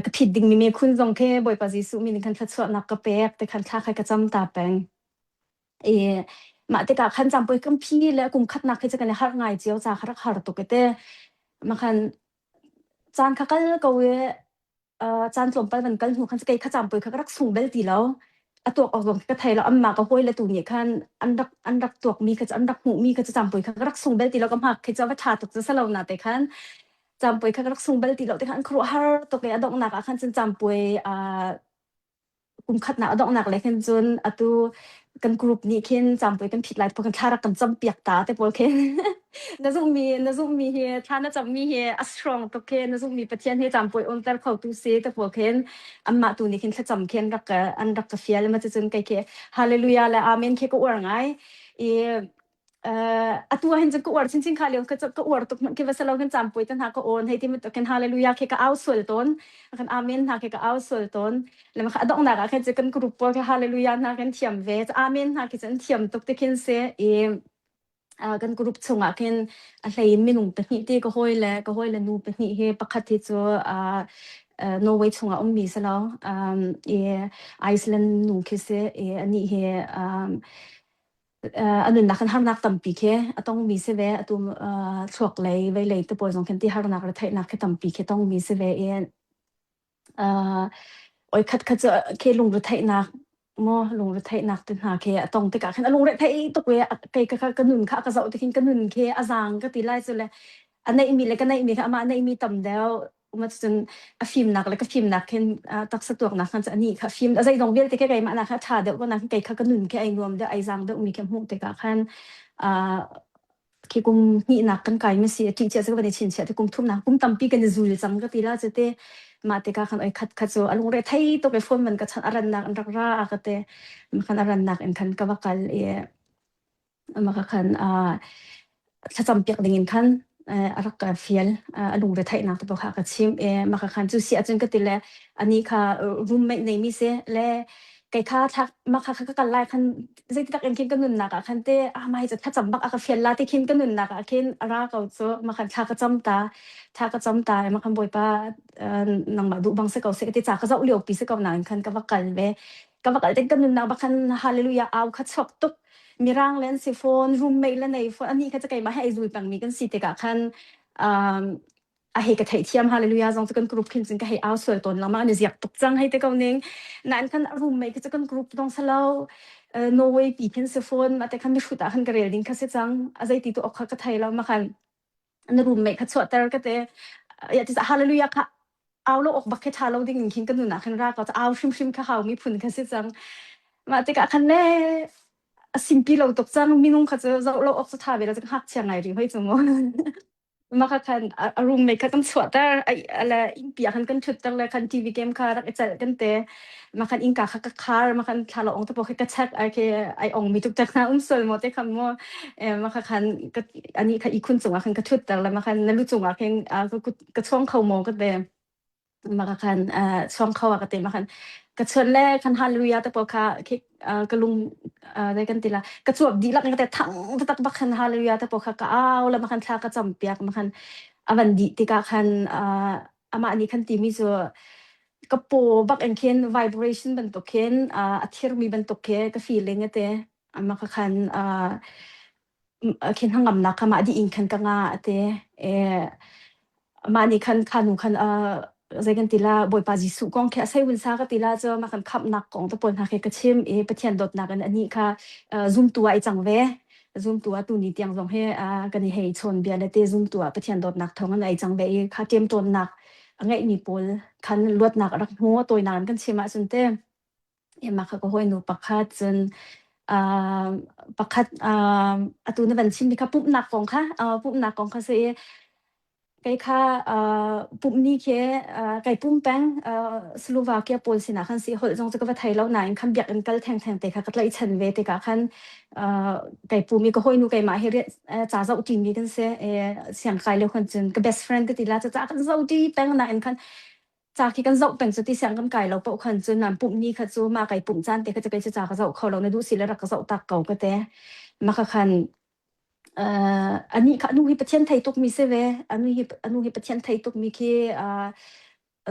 ก็ผิดดิ้งมีคุณจงแค่บอยปาจิสุมีนินทัดสวนักก็เป๊กแต่คันทากใครกระจำตาแปงมาแต่กะคันจำป่วยกัมพีแล้วกุมคัดนักให้จะกันในหาง่ายเจียวจ้าคารักหาตุกเตมาคันจานคักก็เวจานสมปันมันกันหูคันจะไกขจำป่วยคักรักสูงเบลตีแล้วตัวออกตรงก็ไทยแล้วอันมาก็ห้วยแล้วตัวเนี่ยคันอันดักตัวมีก็จะอันดักหูมีก็จะจำป่วยคักรักสูงเบลตีแล้วก็หักให้จะว่าชาตุกจะสลาวนาแต่คันจำป่วยคักรักสูงเบลตีแล้วแต่คันครัวหาตุกเนี่ยดอกหนักคันจำป่วยกุมคัดหนักดอกหนักเลยคันจนตัวกันกรุ๊ปนี้เคนจำไปกันผิดหลายพวกกันทารักกันจำเปียกตาแต่พวกเคนน่าจะมีเฮท่าน่าจะมีเฮอัสตรองตัวเคนน่าจะมีประเทศให้จำไปอนแต่เขาตูเซแต่พวกเคนอันมาตัวนี้เคนถ้าจำเคนรักอันรักกาแฟแล้วมันจะจนไกลเคฮาเลลูยาและอาเมนเคก็อวดง่ายตัวเห็นจะก็อวดจริงๆค่ะเลี้ยวก็อวดตกมันคิดว่าเรากันจำไปตั้งหาก็โอนให้ที่มันตกกันฮาเลลูยาเคก็เอาส่วนต้นกันอาเมนหาเคก็เอาส่วนต้นแล้วมันดอกหนักแค่จะกันกรุ๊ปว่าฮาเลลูยาหากันเทียมเวทอาเมนหาเคจะเทียมตกที่เคนเซกันกรุ๊ปชงเคนอะไรไม่นุ่งเป็นหิที่ก็ห้อยแล้วนูเป็นหิเฮปกติจะนอร์เวย์ชงมีซะแล้วไอซ์แลนด์นูเคเซอันนี้เฮอันนั้นนักหานักตั้มปีเคต้องมีเสวะตัวช่วงเลยไว้เลยตัวปอยสองคนที่หานักระไทยนักตั้มปีเคต้องมีเสวะโอ้ยคัดจะเคลงระไทยนักลงระไทยนักตึงหาเคต้องติกะลงระไทยตกเวะไกกระนุนค่ะกระเซาติกินกระนุนเคอาจางก็ตีไล่สุดเลยอันไหนมีเลยกันไหนมีค่ะมาอันไหนมีต่ำแล้วมันจนฟิล์มนักแล้วก็ฟิล์มนักเห็นตักสะดวกนักกันจะอันนี้ค่ะฟิล์มอะไรตรงเวลที่แค่ไกมานะคะชาเดี๋ยวก็นักไกค่ะก็หนุนแค่ไอ้รวมเดี๋ยวไอ้จางเดี๋ยวมีแค่หูแต่ก็คันที่กุมนี่นักกันไกไม่เสียจริงๆจะก็เป็นชิ้นเสียที่กุมทุ่มนักกุมตั้มปีกันจะจูลจังก็ตีละจะเตะมาแต่ก็คันไอ้คัดโซอารมณ์เรไทยตัวไปฟ้อนมันก็ชันอรันนักอันรักราก็เตะมันคันอรันนักอันคันก็ว่ากันมันก็คันถ้าจำเปียกดิ่งคันรักกาเฟียลอารมณ์เรไทยนักตัวค่ะก็ชิมมันก็คันจูเสียจนก็ตีละอันนี้ค่ะรูมเมทในมิเซและไก่ข้าทักมาค่ะก็กันไล่คันจะตักเอ็นคินกันนุนนักคันเตะไม่จะถ้าจำบักอาเฟียลลาที่คินกันนุนนักคินรักเขาจะมาคันทากระจำตามาคันบ่อยป้านางมาดูบางเสกเอาเสกที่จากเขาจะเลี้ยวปีเสกเอาหนังคันก็ว่ากันเว้ก็ว่ากันเต็งกันนุนนักบักคันฮาเลลูยาเอาคัดชอบตุกมีร่างเลนส์โฟนรูมเมทและในโฟนอันนี้เขาจะไก่มาให้ไอ้ดูปังมีกันสิแต่กะคันเฮกะไทยเทียมฮาเลลูยาจงจะกันกรุ๊ปคินจึงก็ให้เอาส่วนตนแล้วมาเนี่ยอยากตกจังให้แต่เขาเน่งนั่นคันรูมเมทก็จะกันกรุ๊ปต้องสลาวนอร์เวย์ปีเป็นเซฟอนมาแต่คันไม่ฟุตคันกระเรียดิ้งคัสจังอะไรที่ตัวออกก็ไทยแล้วมาคันนรูมเมทคัดสวดแต่ก็เตะอยากจะฮาเลลูยาค่ะเอาเราออกบักเก็ตฮาเราดิ้งคินกันหนุนนะคันแรกก็จะเอาชิมข้าวมีพุ่นคัสจังมาแต่คันเน่สิมปีเราตกจังมีนุ่งคัดจะเราออกสถาบันเราจะหักเชียงไงหรือไม่จังวะมาคันรูมเมทคันสวดแต่อะไรอินเปียคันกันชุดแต่ละคันทีวีเกมค่ะรักไอ้ใจกันเตะมาคันอิงกาคักคาร์มาคันทาร์ลองตะโปกระชักไอองมีทุกจักรนะส่วนหมดที่คำว่ามาคันก็อันนี้ค่ะอีคุณจงคันกระชุดแต่ละมาคันนั่นรู้จงคันก็ช่วงเข้าโมก็เตะมาคันช่วงเข้าก็เตะมาคันกระชวนแรกคันฮาเลลูยาตะโปค่ะกระลุงได้กันตีละกระจวบดีลักแต่ทั้งตักบักคันฮาเลลูยาตะโปค่ะก็เอาแล้วมาคันทากระจำเปียกมาคันอวันดีติกาคันมาอันนี้คันตีมีจะกระโปบักอันเคนไวเบรชั่นเป็นตัวเคนอัฐิรมีเป็นตัวเคนก็ฟีลลิ่งเตะมาคันเคนทั้งงำนักมาดีอิงคันกังอาเตมาอันนี้คันหนูคันใจกันตีละบอยปาจิสุกองแค่ใช้วินซาก็ตีละจะมาคันขับนักของตะปนหาแค่กระชิมปะเทียนดดนักอันนี้ค่ะzoom ตัวไอจังเวzoom ตัวตัวนี้เตียงตรงให้กันให้ชนเบียร์และเต zoom ตัวปะเทียนดดนักท้องอันไอจังเวค่ะเตรียมตัวนักไงมีปอลคันลวดนักรักหัวตัวนานกันใช่ไหมจนเต้มาค่ะก็ห้อยหนูปักคัดจนปักคัดตัวนั้นเป็นชิมที่ค่ะปุ๊บนักของค่ะปุ๊บนักของค่ะเสีย ไกค่าปุ่มนี้เคไกปุ่มแป้งสโลวาเกียโปลสินะคันสิหอลจงจะก็ว่าไทยแล้วนายคันเบียกอันกัลแทงเตค่ะก็ไล่ฉันเวเตกะคันไกปุ่มมีก็ห้อยนูไกมาเฮเรจ้าเจ้าจริงมีกันเสเสียงใครเลยคนจนก็ best friend ก็ติละจะกันเจ้าดีแป้งนายคันจากที่กันเจ้าแป้งจะที่เสียงกันไก่เราเปาคันจนนั้นปุ่มนี้ค่ะจูมาไกปุ่มจานเตก็จะไกจะจากเจ้าเขาเราในดูสิแล้วรักเจ้าตักเก่าก็เตมาคันอันนี้ค่ะอนุฮิปเทียนไทยตุกมีเสเวอนุฮิปเทียนไทยตุกมีคี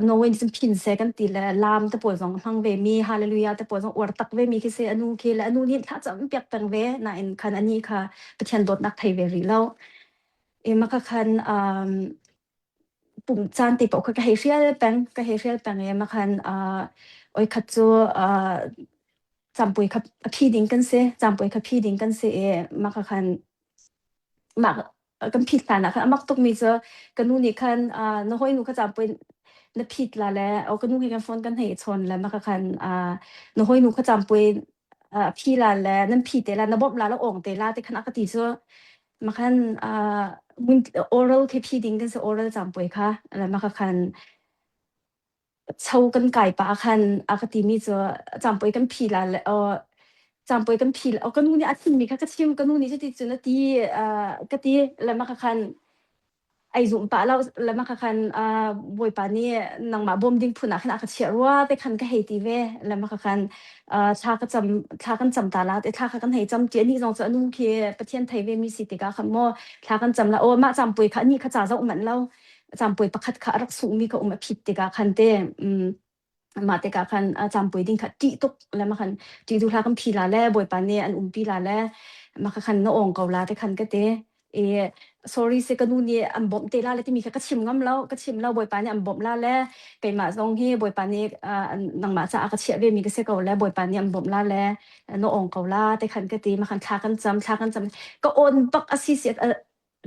โนเวนซิมพินเซกันตีละลามตะปวยสองพังเวมีฮาเลลูยาตะปวยสองอวดตักเวมีคีเซอนุคีละอนุนี่ถ้าจะเปียกตังเวนะอินคันอันนี้ค่ะปเทียนดดนักไทยเวรีแล้วมาคันปุ่มจานติปก็เฮเรียลแปงก็เฮเรียลแปงมาคันโอ้ยคัดจูจำปุยคับพี่ดิ้งกันเซจำปุยคับพี่ดิ้งกันเซมาคันมักกันผิดกันนะคะมักตุกมีเจอกันนู่นนี่คันนห้อยนูก็จำเป็นนผิดละแล้วเอากันนู่นให้กันฟ้อนกันให้ชนแล้วมักคันนห้อยนูก็จำเป็นพี่ละแล้วนั่นผิดแต่ละนบบละแล้วอ่องแต่ละแต่คณะกติเจอมักคันมุนoral ที่พี่ดิ้งกันเซ oral จำเป็นค่ะแล้วมักคันเช่ากันไก่ปะคันอากติมีเจอจำเป็นกันพี่ละแล้วจำเป็นกันพี่แล้วก็นู่นนี่อาทิตย์มีค่ะก็ชิมก็นู่นนี่จะติดจนที่ก็ที่แล้วมาคันไอซุ่มปะแล้วมาคันบอยปานี่นางมาบ่มดิ้งพุ่นคันอาเชียว่าแต่คันก็เฮตีเวแล้วมาคันชาก็จำตาละแต่ชากันให้จำเจนี่จงจะนุ่งเคประเทศไทยเวมีสิติกาคันโมชากันจำละโอ้มาจำป่วยค่ะนี่ข้าจ่าจะอุ้มมันแล้วจำป่วยประคัดค่ะรักสูงมีก็อุ้มผิดติกาคันเตมาแต่กะคันจำป่วยดิ้งค่ะจิตุกแล้วมาคันจิตุลากันพีลาแลบอยปานเนี่ยอันปีลาแลมาคันนองเกาลาแต่คันก็เตsorry เสกันนู่นนี่อันบ่มเตลาเลยที่มีค่ะก็ชิมงำแล้วก็ชิมแล้วบอยปานเนี่ยอันบ่มลาแลไก่มาซองเฮบอยปานเนี่ยนางมาจะก็เชียเวมีก็เสกาแลบอยปานเนี่ยอันบ่มลาแลนองเกาลาแต่คันก็เตมาคันทากันจำก็โอนบักอซิเสีย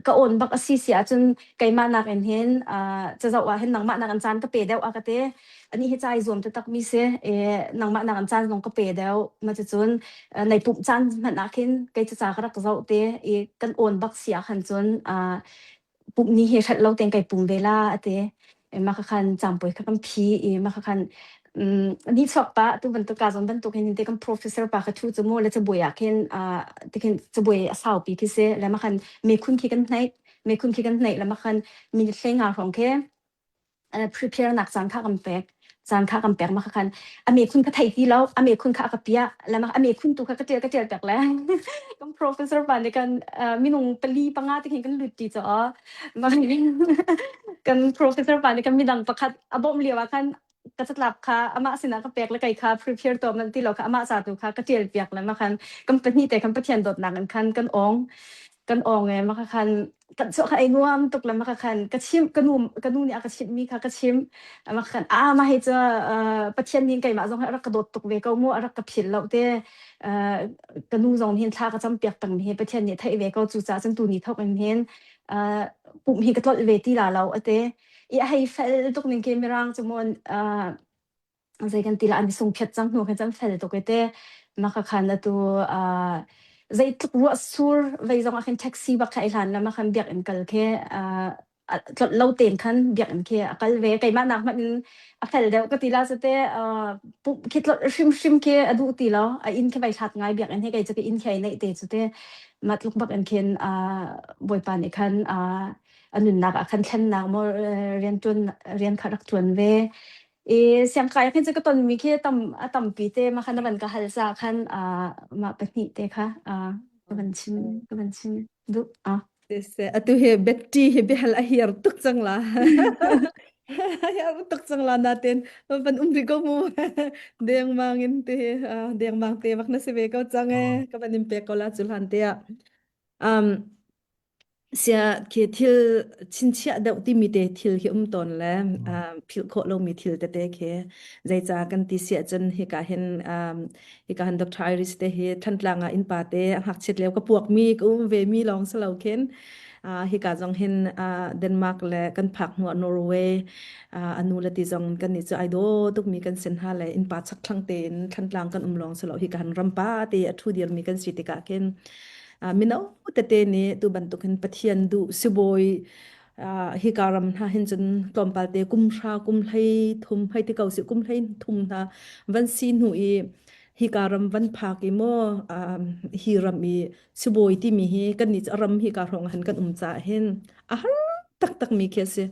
ก็โอนบักอซิเสียจนไก่มานักเห็นจะว่าเห็นนางมานักอันจานก็เปเดวอะก็เตอันนี้เฮใจรวมจะตักมีเสนางมานักอันจานลงก็เปเดวมาจะจนในปุ่มจานมันนักเห็นไก่จะจากรักเจ้าเตกันโอนบักเสียคันจนปุ่มนี้เฮชัดเราเต็งไก่ปุ่มเวลาเตมาคันจำป่วยคันพีมาคันอันนี้ชอบปะตัวบรรทุกการบรรทุกเห็นเด็กกัน professor ปะเขาทูจะมั่วแล้วจะบ่อยเห็นเด็กจะบ่อยสาวปีพิเศษแล้วมาคันมีคุณคิดกันไหนแล้วมาคันมีเรื่องงานของแค่ prepare หนักจานค่ากำแพงมาคันอเมคุณก็ไทยที่แล้วอเมคุณค่ะกับเปียแล้วมาอเมคุณตัวก็เจอแบบแล้วก็ professor ปะในกันมีนุ่งปลีปังอาที่เห็นกันหลุดจีจ้ะมากัน professor ปะในกันมีดังประคัดบ่มเลียวกันก็จะหลับค่ะอามาสินะก็เปียกแล้วไก่ค่ะ prepare ตัวมันที่เราค่ะอามาสาธุค่ะก็เจอเปียกแล้วมาคันก็เป็นนี่แต่คันประเทศดดหนักกันอ่องไงมาคันกันสไอ้งวมตกแล้วมาคันกระชิมกระนุ่มนี่กระชิมมีค่ะกระชิมมาคันมาให้จะประเทศนี้ไก่มาจงให้รักกระโดดตกเวก็มั่วรักกระผิดแล้วเด้กระนุ่มจงเห็นท่ากระจำเปียกตังเห็นประเทศนี้ไทยเวก็จู่จ้าจนตูนี้เท่ากันเห็นปุ่มเห็นกระโดดเวทีลาเราเด้ให้เฟลตกนึงเกมรังจมอนใจกันตีละอันที่ส่งเพชรจังหนูกันจังเฟลตกเด้มาคันแล้วตัวزي تقوى السور ويزا ما كان تاكسي بقى إلهان لما كان بيق إنكال كي لو تين كان بيق إنكي أقل وي كي ما ناك من أفل داو كتيلا ستي كيت لو شم كي أدو تيلا إن كي بيشات غاي بيق إنكي كي جاكي إن كي ناي تي ستي ما تلوك بق إنكين بوي باني كان أنو ناك أكان كان ناك مو ريان كارك تون ويเสียงไก่ขึ้นจะก็ตอนมีแค่ต่ำปีเตมาคันบันก็หันซาคันมาเป็นนี่เตค่ะก็บันชิมดูatu he Betty he behal ahir tuk changla ya tuk changla natin pan umrigo mo deng mangin te deng mang te mak na sibe ko change ka banim pe ko la chulhan te sia ke thil chinchia da ti mi te thil hi ton la phil kho lo mi thil te ke zai cha kan ti sia chen hi ka hen dr iris te he thantlanga in pa te hak chet lew ka puak mi ko ve mi long salo ken hi ka jong hen denmark le kan phak no norway anu la ti jong kan ni chu ai do tuk mi kan sen ha le in pa chak thlang te in thantlang kan long salo hi kan rampa te athu dir mi kan sitika ken minau te ni tu bantukin pathian du siboi hi karam ha hin chen tom pal te kum sha kum hlei thum hai te kau se kum hlei thum na van sin hu i hi karam van pha ki mo hi ram i siboi ti mi hi kan ni ram hi ka rong han kan cha hen a har tak tak mi khe se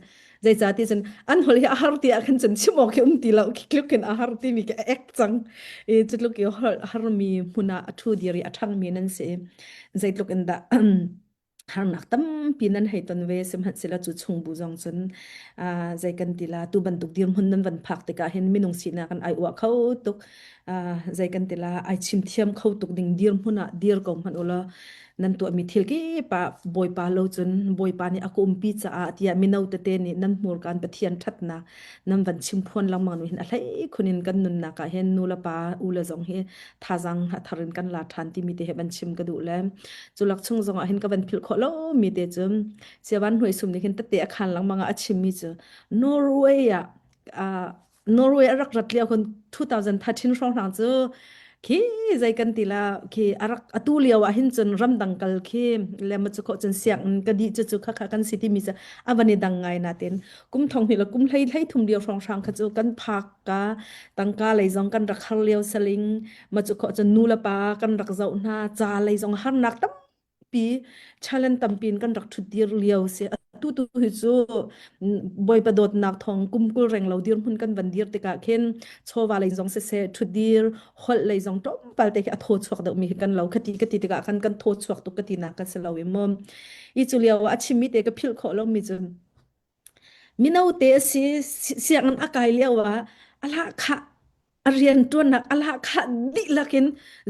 zai cha ti chen an hol hi a har ti a kan chen chimo ke ti lau ki kluk ken a har ti mi ke ek chang e chutluk yo har mi huna athu diri athang mi nan se zai tluk en da har nak tam pinan hay ton ve sem hat sila chu chung bu jong chen zai kan tila tu ban tuk dir hun nan van phak te ka hen minung sina kan ai wa khau tuk zai kan tila ai chim thiam khau tuk ding dir huna dir kom han ola nan tu mi thil ki pa boy pa lo chun boy pa ni akum pi cha a tia minau te te ni nan mur kan pathian that na nam van chim phon lang manu hin a hlai khunin kan nun na ka hen nu la pa u la jong he tha jang ha tharin kan la than ti mi te he ban chim ka du le chulak chung jong a hin ka ban phil kho lo mi te chum sewan hoi sum ni hin ta te khan lang manga achim mi chu Norway ya a Norway arak rat lia kon 2013 rong rang chu khi zai kan tila khi arak atulia wa hin chun ram dangkal khi lema chu kho chun siang ka di chu chu kha kha kan city mi cha avani dangai na ten kum thong hi la kum hlei hlei thum dio rong rang kha chu kan phak ka tangka lei jong kan rak khar leo saling ma chu kho chun nu la pa kan rak zau na cha lei jong har nak tam pi chalen tampin kan rak thu dir leo se tu tu hi chu boy padot nak thong kum kul reng lo dir hun kan ban dir te ka khen chowa lei jong se thu dir hol lei jong tom pal te a tho chuak do mi kan lo khati kati te ka kan tho chuak tu kati na ka se lo mom I chu leo a chimi te ka phil kho lo mi chu minau te siang akai lewa ala kha arian tu nak ala kha di lakin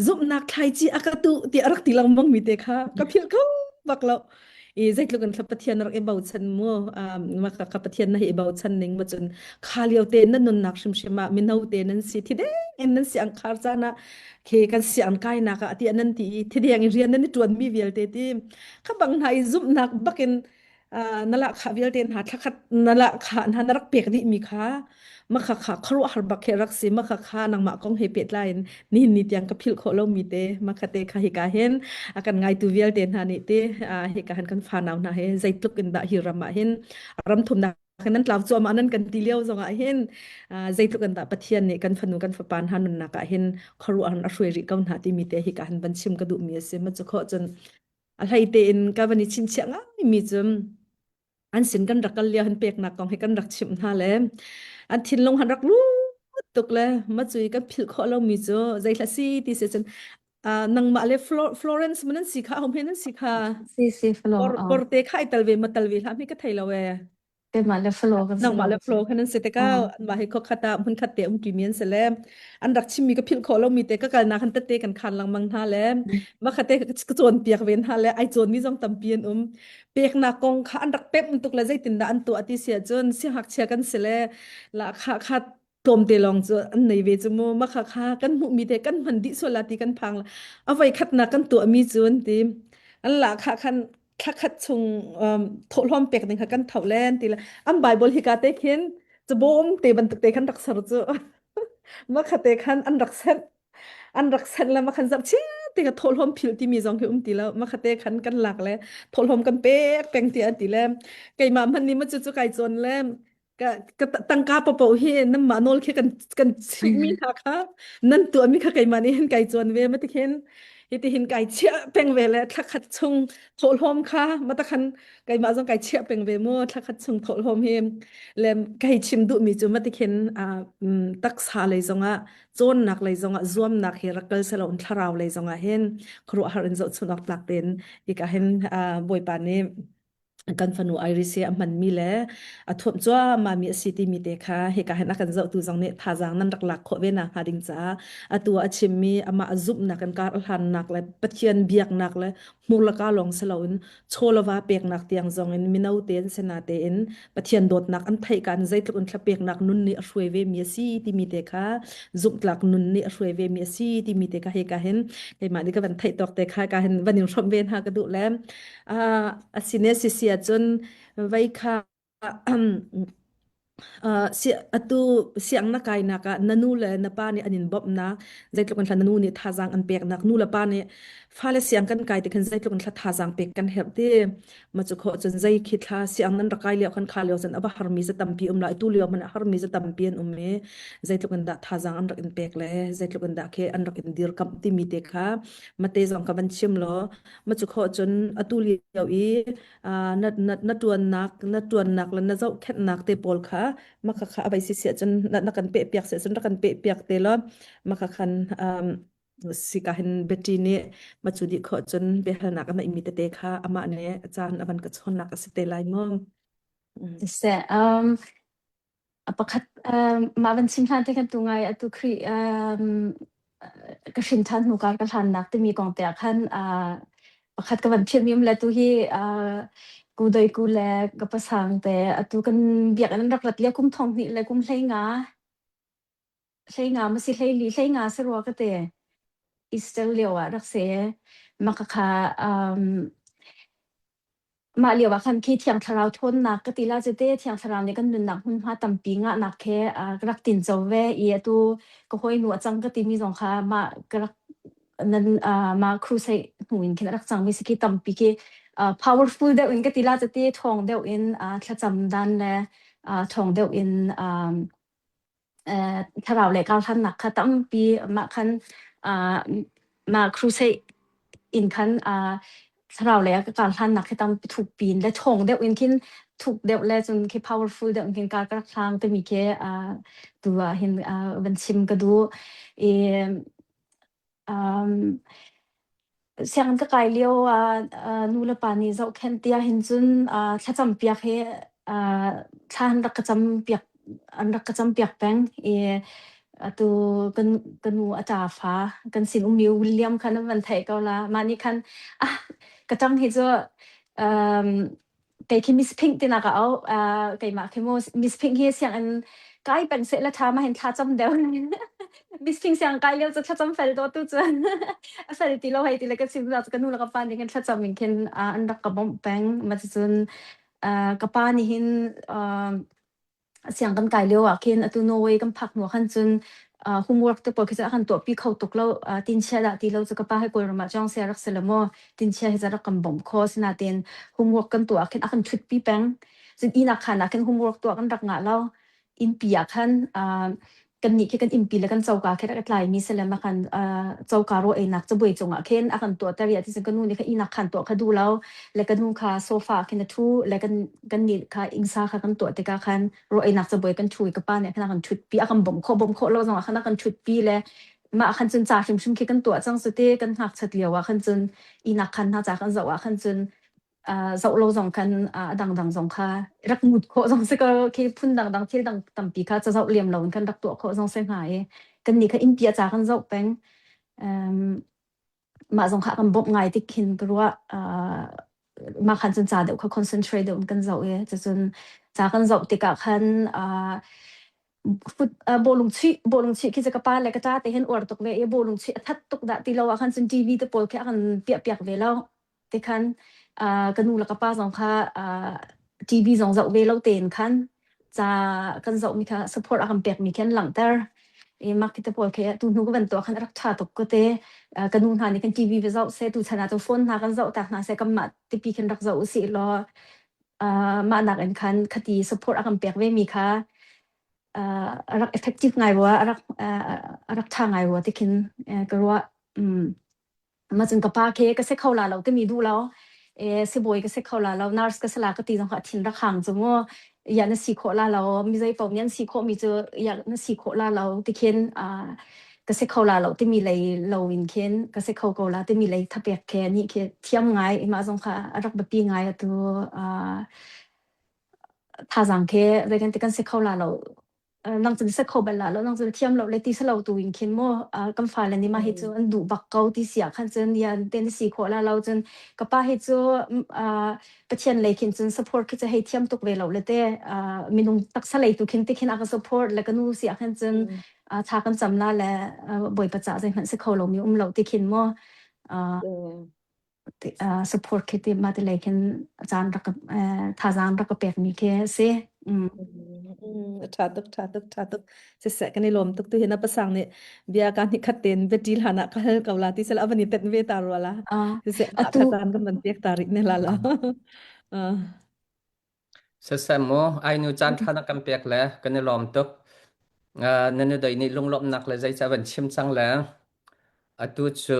zum nak khai chi akatu ti arak ti lang mong mi te kha ka phil kho baklo zai tlukan kapathian rak e bau chan mo ma ka kapathian na hi bau chan ning ma chun khaliau te nan nun nak shim shima minau te nan si thi de en nan si ang khar chana ke kan si an kai na ka ati anan ti thi de ang rian nan tuan mi vel te ti khabang nai zum nak bakin nala kha vel ten ha thakhat nala kha na narak pek ni mi kha ma kha kha khru har bak he rak si ma kha kha nang ma kong he pet lain ni tiang ka phil kho lo mi te ma kha te kha hi ka hen akan ngai tu vel ten ha ni te he ka han kan fa naw na he zai tluk in da hi rama hen ram thum da kan tlaw chu ma nan kan ti leo zonga hen zai tluk an da pathian ni kan fanu kan fa pan hanun na ka hen khru an a shwe ri kaun ha ti mi te hi ka han ban chim ka du mi se ma chu kho chen a hai te in ka bani chin changa mi chum an sin kan rakal lia han pek na kong he kan rak chim na le an thin long han rak lu tuk le ma chui kan phil kho lo mi chu zai thla si ti se chen nang ma le Florence manan sikha hom he nan sikha si flow por te khai talve ma talve ha mi ka thailo we ke ma le flow kan nang se ma lo le flow khanan se te ka ma he kho khata mun khatte premium se le an rak chim mi ka phil kho lo mi te ka kal na khan te kan khan lang mang ha le ma khate ka chon piak ven ha le ai chon mi jong tam pian pek na kong kha an rak pep tuk la zai tin da an tu ati sia chon si hak chia kan se le la kha kha tom te long chu an nei ve chu mo ma kha kha kan mu mi te kan man di so la ti kan phang la avai khat na kan tu mi chun ti an la kha khan kha khat chung tho hlom pek ning kha kan thau len ti la am bible hi ka te khin chu bom te ban tuk te khan rak sar chu ma kha te khan an rak sen la ma khan zap chi te ka thol hom phil ti mi jong ke ti la ma kha te khan kan lak le thol hom kan peng ti an ti le kai ma man ni ma chu chu kai chon le ka ka tang ka po po hi nam ma nol khe kan mi na kha nan tu mi kha kai ma ni hen kai chon ve ma ti khen iti hin kai chia peng ve le thla khat chung thol hom kha ma ta khan kai ma jong kai chia peng ve mo thla khat chung thol hom hem lem kai chim du mi chu ma ti khen tak sa le zonga chon nak le zonga zuam nak he rakal selo un thlaraw le zonga hen khru harin zo chunak plak ten ika hen boy pa ne kan fanu iris ya man mi le athom chwa ma mi city mi te kha he ka hen akan zo tu jong ne tha jang nan rak lak kho ve na ha ding cha atu achim mi ama azup na kan kar han nak le pathian biak nak le mula ka long salon cholawa pek nak tiang jong in minau ten sena te in pathian dot nak an thai kan zai tluk un thla pek nak nun ni ashwe ve mi si ti mi te kha zup tlak nun ni ashwe ve mi si ti mi te ka he ka hen ke ma ni ka ban thai tok te kha ka hen vanin shom ven ha ka du lem asine si sia chun vai kha si atu siang na kai na ka nanu le na pa ni anin bob na zai tlok an nanu ni tha jang an pek nak nu la pa ni ฟ้าและเสียงกันไกลแต่คันใจตกกันทาจางเป็กกันเฮ็บดิมาจุขอจนใจคิดเสียงนั้นระกายเลียวคันคาเลียวจันอบะหารมีจะตำปีละตูเลียวมันหารมีจะตำปีนเมใจตกกันดาทาจางอันรักอินเป็กเลยใจตกกันดาเคอันรักอินดีรกับติมีเตค่ะมาเตจังกับบันชิมล้อมาจุขอจนอตูเลียวนัดวนนักแล้วนัดเจ้าแค่นักเตปอลค่ะมาค่ะเอาไปเสียจนนักกันเปะเปียกเสียจนนักกันเปะเปียกเตล้อมาคันสิกาเห็นเบตีนี่มาจุดิขอจนเบหนักมาอิมิเตเตค่ะอามาเนี่ยอาจารย์อบันก็ชนนักสิเตไลมองse apakat ma ban simhan te kan tungai atu kri ka shintan nukar ka than nak te mi kong te khan pakat ka ban phim la tu hi ku doi ku le ka pasang te atu kan biak an rak lat le kum thong ni le kum hlei nga ma si hlei nga se ro ka te istel lewa rak se makakhaมาเลียวว่าคันคิดเทียงทราวทนนักกติลาจะเตเทียงทราวนี่กันนุนนักหุ่นพาตำปีงะนักแค่กรักตินเจ้าเวอีตูก็ห้อยหนวดจังกติมีสองค่ะมากรักนั้นมาครูใส่หุ่นคิดรักจังมีสกิตำปีกีpowerful เดวินกติลาจะเตทองเดวินถ้าจำดันและทองเดวินทราวเลยก้าวทันนักค่ะตำปีมาคันมาครูใส่อินคันถ้าเราเลยก็การทันนักที่ต้องถูกปีนและทงเดี๋ยวอินคินถูกเดี๋ยวแล้วจนคิด powerful เดี๋ยวอินคินการกระทำแต่มีแค่ตัวเห็นวันชิมก็ดูเสียงก็ไกลเลี้ยวนูละปานี่เจ้าแค่เตียเห็นจนถ้าจำเปียกให้ถ้าอันรักจำเปียกแป้งตัวกันนูอาจารย์ฟ้ากันสินมิววิลเลียมคันวันไทยก็ละมานี่คันกระจังที่จะไก่คิมิสพิงตินักเอาไก่มาคิโมมิสพิงเฮียเสียงอันไก่เป็นเสร็จแล้วทำมาเห็นท่าจำเดียวมิสพิงเสียงไก่เลี้ยวจะท่าจำเฟลตัวตู้จวนเฟลตีเราให้ตีแล้วก็สิบเราจะกันนูแล้วก็ปานนี่กันท่าจำมิงเคนอันรักกับบอมแปงมาจนกับปานนี่เห็นเสียงกันไกลเลี้ยวเคนตัวโนเวกันพักหัวขันจนhomework ตัวปกติจะขันตัวปีเขาตกแล้วตินเชียละที่เราจะกับป้าให้กูรู้มาจ้องเสียรักเสลโมตินเชียให้จะรักกันบ่มคอสนาเตียน homework กันตัวเคนขันชุดปีแปงจึงอีนักขันเคน homework ตัวกันรักงานเราอินปีขันกันนี่แค่กันอินปีแล้วกันเจ้ากาแค่รักหลายมีเสลมาขันเจ้าการโรเอนักจะบ่อยจงเคนขันตัวแต่เรียที่จะกันนู่นนี่แค่อีนักขันตัวเขาดูแล้วแล้วกันนู่นค่ะโซฟาเคนทูแล้วกันนี่ค่ะอิงซาค่ะกันตัวแต่กาขันโรเอนักจะบ่อยกันช่วยกับป้าเนี่ยขนาดกันชุดปีกันบ่มโคเราจังขนาดกันชุดปีเลยมาขันจนจ่าชิมแค่กันตัวจังสุดที่กันหักเฉลี่ยว่าขันจนอีนักขันถ้าจ่ากันจะว่าขันจนเจ้าเราสองกันดังสองค่ะรักมุดโคสองสิก็คิดพุ่นดังที่ดังต่ำปีค่ะจะเจ้าเลี่ยมเรากันรักตัวโคสองเส้นหายกันนี่ค่ะอินเปียจากกันเจ้าแป้งมาสองค่ะกันบบไงที่คินก็รู้ว่ามาขันจนจ่าเดี๋ยวเขา concentrate เดี๋ยวกันเจ้าจะจนจากกันเจ้าติกะขันโบลุงชีคิดจะกระป้าอะไรก็จ้าแต่เห็นอวดตกเวโบลุงชีทัดตกดะตีเราขันจนทีวีตะโปลแค่กันเปียกเวแล้วแต่ขันกันนูแล้วก็ป้าสองค่ะทีวีสองเจ้าเวลาเต็นคันจะกันเจ้ามีค่ะ support อาคำเปียกมีแค่หลังแต่มักที่จะปล่อยแค่ตูนูก็เป็นตัวคันรักชาตกก็เตะกันนูหานี่กันทีวีเจ้าเซตูชนะตัวฟอนหากันเจ้าแต่หาเซกันมาที่ปีกันรักเจ้าสิรอมาหนักอันคันคดี support อาคำเปียกเวมีค่ะรัก effective ไงวะรักทางไงวะที่คิดก็รู้ว่ามาจนกับป้าเคก็เซ็กเข้าลาเราที่มีดูแล้วสิบอยก็เซ็กเข้าลาเรา nurse ก็สลากก็ตีต้องหัดทิ้งรักห่างจงว่าอยากนั่งสีโคลาเรามีใจเปล่ายันสีโคมีเจออยากนั่งสีโคลาเราที่เขียนก็เซ็กเข้าลาเราที่มีเลยเราวินเขียนก็เซ็กเข้าโกลาที่มีเลยทับเปียกแค่นี้แค่เทียมไงมาจงค่ะรักแบบปีไงตัวท่าสังเกตเลยกันที่กันเซ็กเข้าลาเรานังจะเซ็กเข้าไปแล้วนังจะเทียมเราเลยที่เราตัววินเขียนโม่กำฟ้าเลยนี่มาให้เจออันดูบักเกาที่เสียขันจนยันเต้นสีโคลาเราจนกับป้าให้เจอประเทศเลยเขียนจน support คือจะให้เทียมตกเวลาเลยแต่มีนุ่งตักสลายตัวเขียนที่เขียนอาการ support แล้วก็นู่เสียขันจนชากันจำลาและบ่อยประจักษ์จะเห็นเซ็กเข้าเรามีเราที่เขียนโม่support คือที่มาที่เลยเขียนอาจารย์รักท่าจารย์รักเปียกมีแค่เสีย Tatuk sesek kan ilom tuk tu hina pasang ni bia kan ni khaten betil hana kal kaulati sel avani tet ve tarwala sesek atu khatan kan ban pek tarik ne lala Sesamo ai nu chan thana kam pek le kan ni lom tuk nanu dai ni lunglom nak le zai cha ban chim chang le atu chu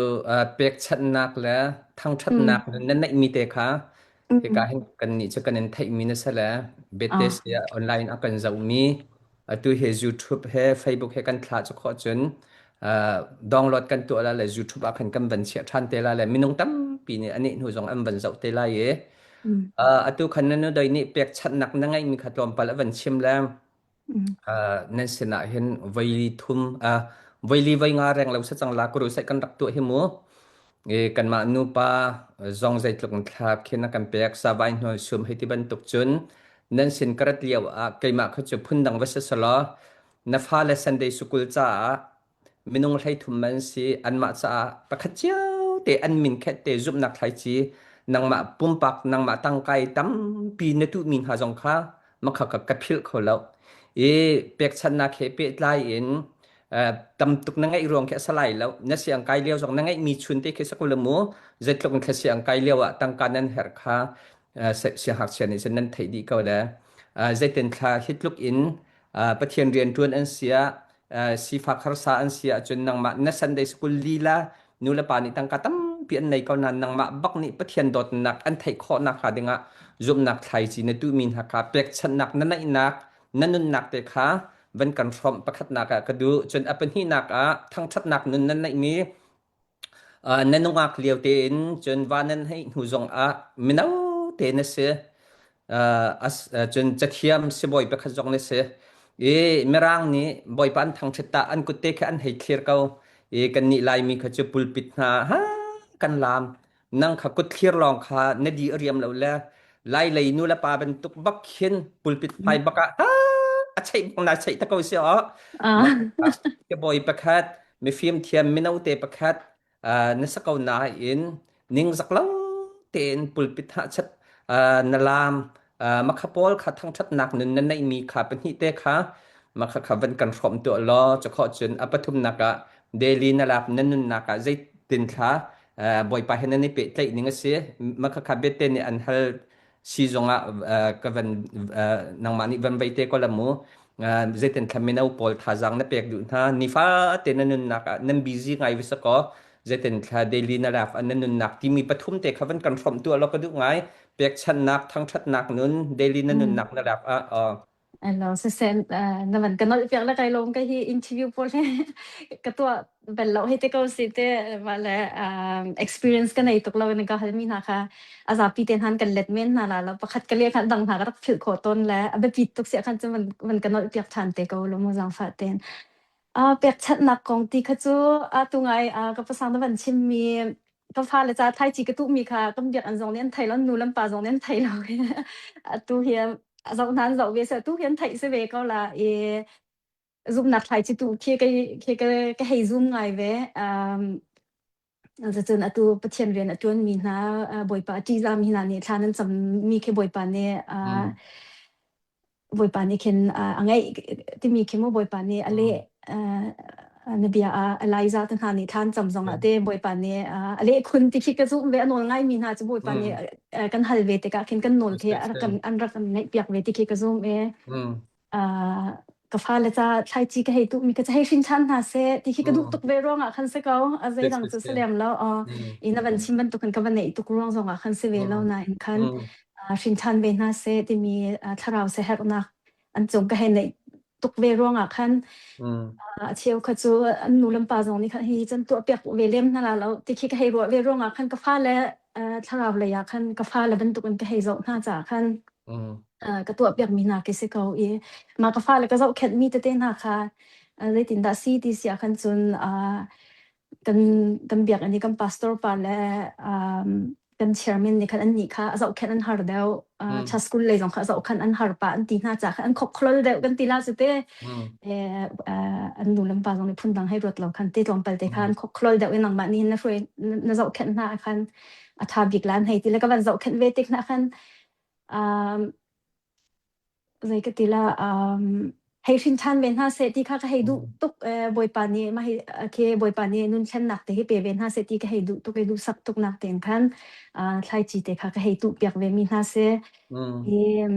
pek chat nak le thang that nak nan nai mi te kha he ka hin kan ni chu kan en thai mi na sala betes ya online akan zau mi atu he YouTube he Facebook he kan thla chu kho chun download kan tu la le YouTube akan kan ban sia than te la le minung tam pi ni ani hu jong am ban zau te la ye atu khan nanu dai ni pek chat nak na ngai mi khatom pal ban chim la nan sina hin vaili thum vaili vai nga reng lo sa chang la kru sai kan rak tu hi mu kan ma nu pa zong zai tluk thlap khina kan pek sa vai no sum hiti ban tuk chun nan sin karat liaw kaima kha chu phun dang wasa sala na fa le sunday school cha minung thai thum man si an ma cha pakhat chiao te an min khet te zup nak thai chi nang ma pum pak nang ma tang kai tam pi na tu min ha jong kha ma kha ka phil kholo pek chan na khe pe lai in tam tuk na ngai rong khe salai lo na siang kai leo jong na ngai mi chun te khe sakul mo zai tlok khe siang kai leo tang kanan her kha se hak chen ni nan thai di ka da zai ten kha hitluk in pathian rian tuan an sia si fa khar sa an sia chun nang ma na sunday school lila nula pa ni tang ka tam pi an nei ka nan nang ma bak ni pathian dot nak an thai kho nak kha dinga zum nak thai chi na tu min ha ka pek chan nak na nai nak nanun nak te khaวันกันฟอมประคัดนักก็ดูจนอเป็นที่นักทั้งชัดนักนั้นนั่นมีนั่นนงักเลียวเตนจนวันนั้นให้หูจงมินเอาเตนเสียจนจะเทียมสิบ่อยประคัดจงเสียเมื่อร่างนี้บ่อยปันทั้งชัดตาอันกุเตแค่อันให้เคลียร์เขากันนี่ลายมีเขาจะปุลปิดหากันลามนั่งเขากุเคลียร์ลองเขาเนดีเรียมแล้วแหละลายเลยนู่นละปาเป็นตุกบักเขียนปุลปิดไปบักใช่บางนาใช่ตะโกเสียจะบ่อยประคัดมีฟิล์มเทียมมินเอาเตประคัดนสักเอาหน้าอินนิ่งสักแล้วเตนปุลปิดหาชัดนลามมักขปอลขาทั้งชัดหนักนึงนั่นไม่มีขาเป็นที่เตะขามักขวันกันฟอมตัวล้อจะขอจนอปทุมนักเดลีนลาบนั่นนุนนักใจตินขาบ่อยไปให้นั่นนี่เปะใจนิ่งเสียมักขเบเตนอันฮัลซีจงกับวันนางมานิวันไปเตะก็ละมูเจตันทำไม่เอาปอลท่าจังนั่นเปียกดูนะนิฟ้าเตนนั่นนักนั่นบิซี่ไงวิสก็เจตันท่าเดลีนาลาฟอันนั้นนักที่มีปฐุมเตะขับวันกันฟอมตัวเราก็ดูไงเปียกชันนักทั้งชัดนักนั้นเดลีนั่นนักนาลาฟAlors, c'est naman kanol piak la kay long kay interview po le katwa bello hite ko site wala experience ka na itok law na kahalmi na ka azapi ten han kan letmen na la pakhat kali kan dang ha rak phil khoton la abe pitok sia kan man kanol piak than te ko lo mo jang fa ten piak chat nak kong ti khachu tungai ka pasang na ban chim miก็พาเลยจ้าไทยจีกระตุมีค่ะก็เบียดอันจงเลี้ยนไทยแล้วนูลำปาจงเลี้ยนไทยเราตูเฮียเรานั้นเราเวสตูเฮียนไทยเสเวก็ละซุ่มนักไทยจีตูเคียก็ให้ซุ่มไงเวจะเจอตูประเทศเรียนจนมีนะบ่อยปาจีจามีนะเนี่ยท่านั้นจำมีแค่บ่อยปาเนี่ยบ่อยปาเนี่ยเข็นไงที่มีแค่โมบ่อยปาเนี่ยอะไรนบีอไลซาตันหานี่ท่านจำจงละเต้บ่อยปานนี้อะไรคุณที่คิดกระซุ่มเวนอนง่ายมีน่าจะบ่อยปานนี้กันฮัลเวติกะเข็นกันนอนเทียกันอันรักกันในเปียกเวติคิดกระซุ่มกะฟ้าเลยจ้าไทยจีก็ให้ตุมีก็จะให้ฟินชันหาเซที่คิดกระดุกตุกเวรองคันเซเกาใจดังจะเสลียมแล้วอินวันชิมบันตุกันกับวันไหนตุกรองจงคันเซเวแล้วนะอินคันฟินชันเวน่าเซที่มีทาราวเซแฮกนักอันจงก็ให้ในตุกเวรองคันเชียวขจูนูลำปาจงนี่ค่ะที่จนตัวเปียกเวเลมนั่นแหละแล้วที่คิดให้รัวเวรองคันกาฟ้าและทาราวเลยคันกาฟ้าและบรรทุกกันก็ให้จงน่าจะคันก็ตัวเปียกมีนาเกษเกามากาฟ้าและก็จะแค่มีแต่เต้นหาค่ะเลยตินดาซีที่เสียคันจนกันเบียกอันนี้กันพาสตอร์ปาและกันเชอร์แมนนี่คันอันนี้ค่ะจะแค่อันหาร์เดลชัสกุลเลยจงค่ะจะแค่อันหาร์ปาอันตีน่าจะอันคบคลอเดลกันตีลาสุดเต้อันนูลำปาจงในพุ่นดังให้รถเราคันตีลงไปแต่คันคบคลอเดลในหนังมันนี่นะเฟรนน่าจะแค่หน้าคันอาทาบิกล้านให้ตีแล้วก็วันจะแค่เวติกนะคัน zai ka tila hei rin than ven ha se ti kha ka hei du tuk boi pa ni ma hei ke boi pa ni nun chen nak te he pe ven ha se ti ka hei du tuk du sak tuk nak ten khan thlai chi te kha ka hei tu piak ve min ha se e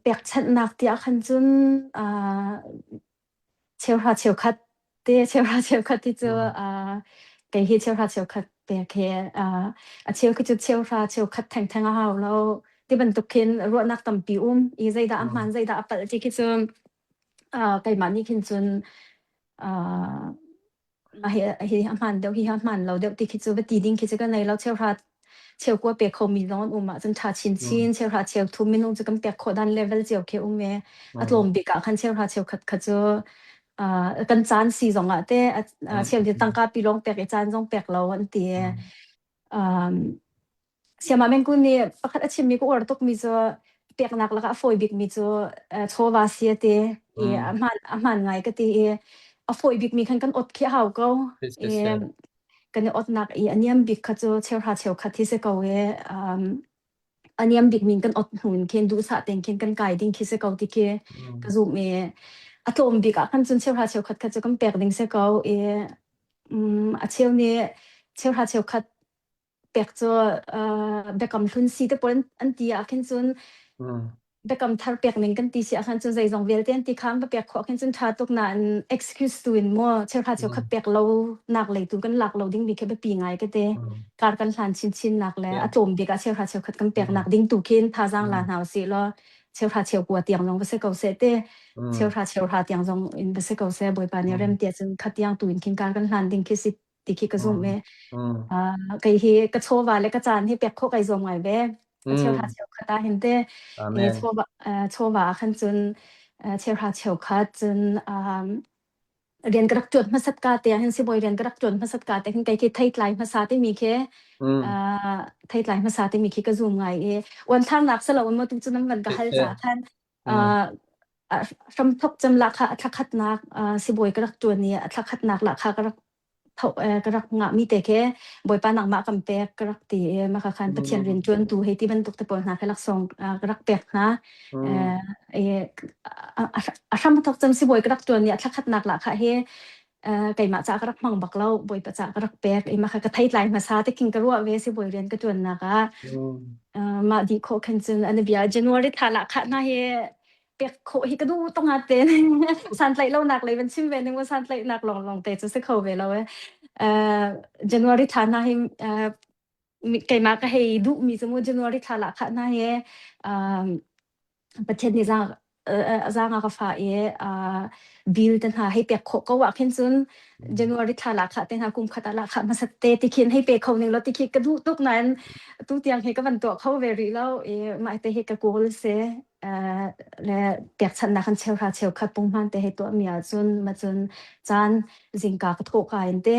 piak chat nak ti a khan chun cheu khat te cheu khat ti chu cái hi cheu khat pe ke cheu ki chu cheu khat thang a haw lo ti ban tuk khin ro nak tam pi i zai da man zai da apal ti ki chu cái mà ni khin chun hi man deu hi man lo deu ti ki chu ti ding ki chu ka nei lo cheu kwa pe kho mi lon ma chan tha chin cheu thu min chu kam pe kho dan level cheu ke me atlom bi ka khan cheu khat chu kan chan si zong a te cheu di tangka pi long pe ke chan zong pek lo an ti siama men kun ni pakhat achim mi ko or tok mi zo pek nak la ka foi bik mi zo chowa sia te aman ngai ka ti a foi bik mi khan kan ot khi haw ko kan ot nak aniam bik kha chu cheu khat thi se ko aniam bik min kan ot hun khen du sa ten khen kan kai ding khi se ko ti ke ka zu me atlom bik a khan chun cheu khat chu kan pek ding se ko a cheu ni cheu khat pek chu bekam thun si te pon an ti a khen chun bekam thar pek ning kan ti si a khan chun zai zong vel ten ti kham ba pek kho khen chun tha tok na an excuse tu in mo cheu khat pek lo nak le tu kan lak lo ding bi ke ba pi ngai ke te kar kan hlan chin nak le atlom bik a cheu khat kan pek nak ding tu khin tha jang la naw si lo cheu kwa tiang long ba se ko se te cheu tiang zong in ba se ko se boi pa ni rem te chun khatiang tu in kin kar kan hlan ding ki si ti ki ka zum me kai hi ka chowa le ka chan hi pek kho kai zom ngai ve cheu khata hin te chowa khan chun cheu khat chun rian grak chon ma sat ka te hin si boi rian grak chon ma sat ka te hin kai ki thai tlai ma sa te mi khe thai tlai ma sa te mi khi ka zum ngai wan thang nak sa lo ma tu chun man ka hal sa khan ram thok cham la kha thakhat nak si boi grak chon ni thakhat nak la kha grak nga mi te ke boi pa nak ma kam pe grak ti ma kha khan pathian rin chon tu he ti ban tuk te pon na khalak song grak pek na ram thok cham si boi grak chon ni thakhat nak la kha he kai ma cha grak mang bak lo boi pa cha grak pek ma kha ka thai tlai ma sa te king ka ro ve si boi ren ka chon na ka ma di kho khan chun an bia January thala kha na he pek kho hi ka du tong a te san tlai lo nak le ban chim ve ning wa san tlai nak long te chu se kho ve lo January thana hi kai ma ka hei du mi chu January thala kha na he pathian ni za nga ka fa bill tan ha hei pek kho ko wa khin chun January thala kha ten ha kum khata la kha ma sat te ti khin hei pe kho ning lo ti khi ka du tuk nan tu tiang he ka ban to kho ve ri lo ma te he ka kol se le pek chan na khan cheu khat pung man te he to mi a chun ma chun chan jingka ka tho ka in te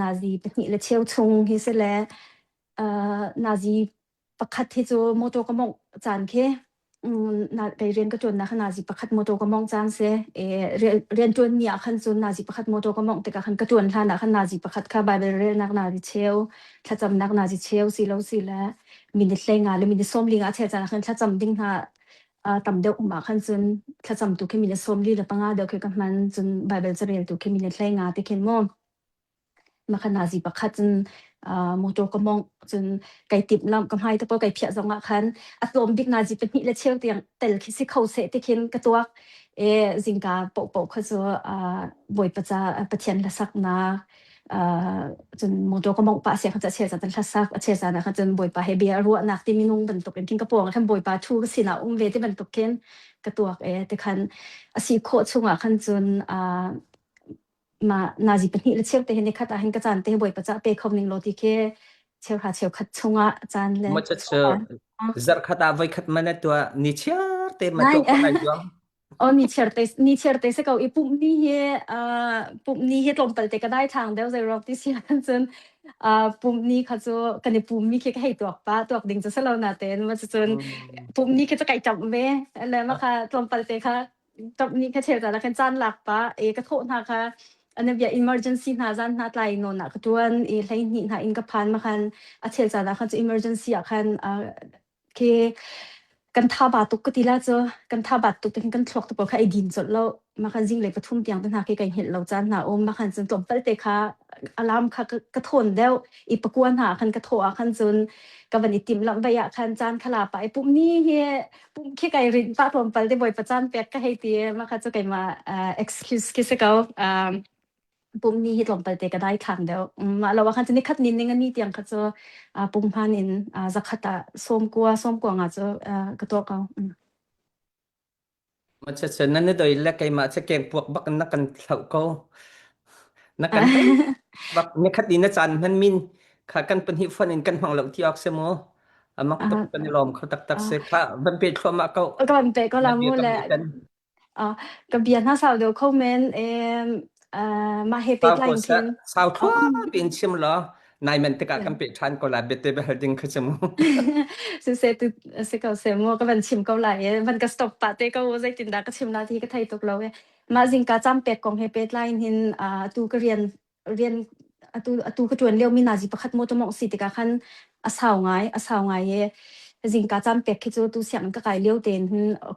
na ji pni le cheu chung hi se le na ji pakhat hi chu moto ka mong chan khe na kai ren ka chon na khana ji pakhat moto ka mong chan se ren chon ni a khan chun na ji pakhat moto ka mong te ka khan ka chon thla na khan na ji pakhat kha bible re nak na ji cheu thla cham nak na ji cheu si lo si la minit lenga le minit som linga che chan khan thla cham ding ha tam deuh ma khan chun thla cham tu ke minit som li la panga deuh ke ka man chun bible che rel tu ke minit lenga te khen mo ma khana ji pakhat chun moto ka mong chun kai tip lam kam hai te po kai phia zonga khan atlom bik na ji pni le cheu tiang tel khi si kho se te khin ka tuak jingka po kha chu boi pacha pathian la sak na chun moto ka mong pa se kha cha che cha tan la sak che cha na kha chun boi pa he bia ru nak ti minung ban tok kin ka pong khan boi pa thu ka sina ve te ban tok ken ka tuak te khan asi kho chunga khan chun ma na ji pni le cheu te he ne khata hin ka chan te boi pacha pe khom ning lo ti ke cheu khat chunga chan le ma cha zar khata vai khat mane to ni chia te ma to ko ai jong ni cherte se ko I pup ni he tlom pal te ka dai thang deu zai rok ti sia kan chun pup ni kha chu kan pup mi ke hei tok pa tok ding cha salo na te ma chun pup ni ke cha kai cham ve le ma kha tlom pal te kha top ni ka chel ta kan chan lak pa ka tho na kha an bia emergency na zan na tlai no na ka tuan hlai ni na in ka phan ma khan a chel cha na kha emergency a khan ke กันทาบาตุกติละจ้ะกันทาบาตุกแต่กันทลอกตะปอค่ะไอ้ดินจดแล้วมาคันจิงเลยปทุมเตียงตันหาไกเห็นเราจันหามาคันจนตบเปเตค่ะอารามค่ะกระทนแล้วอีปะกวนหาคันกระโถคันจนกับวันนี้ติมลำบากคันจานขลาไปปุ๊บนี่เฮปุ๊บแค่รินปะรวมไปได้บ่อยประจันเป็ดก็ให้เตียมาคันจะไกมาexcuse คิดซะเกาปุ่มนี้ฮิตลงไปเตก็ได้ครั้งเดียวมาเราว่าคันจะนี่คัดนินนึงอันนี้เตียงคัดจะปุ่มพานินจะคัดส้มกว่างาจะกระตัวเขามันจะเสนนั้นโดยแล้วไกมาจะเก่งพวกบักนักกันเฒ่าก็นักกันบักในคัดดินจันมันมินขากันเป็นฮิฟันกันของเราที่ออกเสมอมักตกกันลมเขาตักเสค่ะมันเป็นความมาก็กันเปก็ลามูแหละกับเบียนถ้าสาวเดียวคอมเมนต์มาเฮเป็ดไลน์เทนสาวทั่วเป็นชิมเหรอนายมันตะกะกันเป็ดทันก็ลาเบเตเบลดิงคือเสมอสุเซตุเสกเสมอก็เป็นชิมเกาหลีมันก็สต็อปปะเตก็ว่าใจตินดาก็ชิมนาทีก็ไทยตกเรามาจิงกาจำเป็ดของเฮเป็ดไลน์หินตูก็เรียนตูก็จวนเลี้ยวมีนาจิประคัดโมตมองสิติกาคันอาสาวไงจิงกาจำเป็ดคิดว่าตูเสียงก็ไกลเลี้ยวเต็น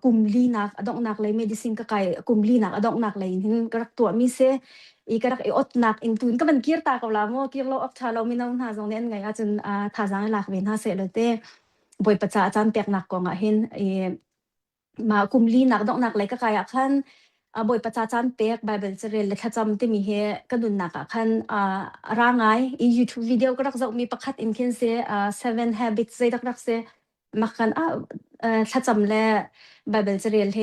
กุมลีนักอดอกนักเลยเมดิซินก็ไกลกุมลีนักอดอกนักเลยหินกระตัวมีเซอีกระอดนักอินทุนก็มันเกียร์ตากับเราโมเกียร์เราอัพชาเราไม่น้องหาตรงนี้ไงจนท่าจังหลักเว้นหาเสร็จเลยเต้บ่อยประจาจำเป็ดนักกองเห็นมากุมลีนักดอกนักเลยก็ไกลคันบ่อยประจาจันเป็ดไบเบิลจะเรียนเลยถ้าจำที่มีเฮก็ดุนนักคันร่างไงอี YouTube วิดีโอก็รักจะมีประคัดอินเคนเซ7 habits ใจรักเซมาคันถ้าจำแล้วไบเบิลจะเรียนเฮ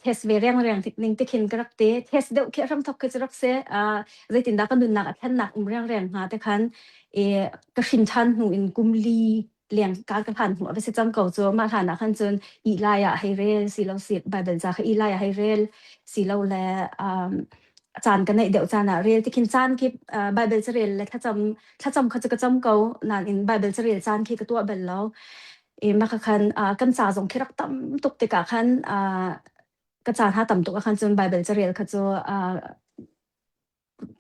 เทสเวรียงนิ่งที่เข็นก็รักเตเทสเดียวแค่รำทับก็จะรักเซใจตินดาก็ดุนนักแค่หนักเรียงหาแต่คันก็ชินชันหูอินกุมลีเลี้ยงการกระพันหัวไปสิจำเก่าจัวมาฐานะคันจนอีไลอะให้เรลสิเราเสียไบเบิลจะให้อีไลอะให้เรลสิเราแลอาจารย์กันในเดี๋ยวอาจารย์เรียนที่คินจานคิดไบเบิลจะเรียนและถ้าจำเขาจะกระจำเก่านานอินไบเบิลจะเรียนจานคิดกับตัวเบลแล้วมาคันกันจ่าส่งคิดรักตั้มตุกติกาคันกระจานหาตั้มตุกคันจนไบเบิลจะเรียนเขาจะ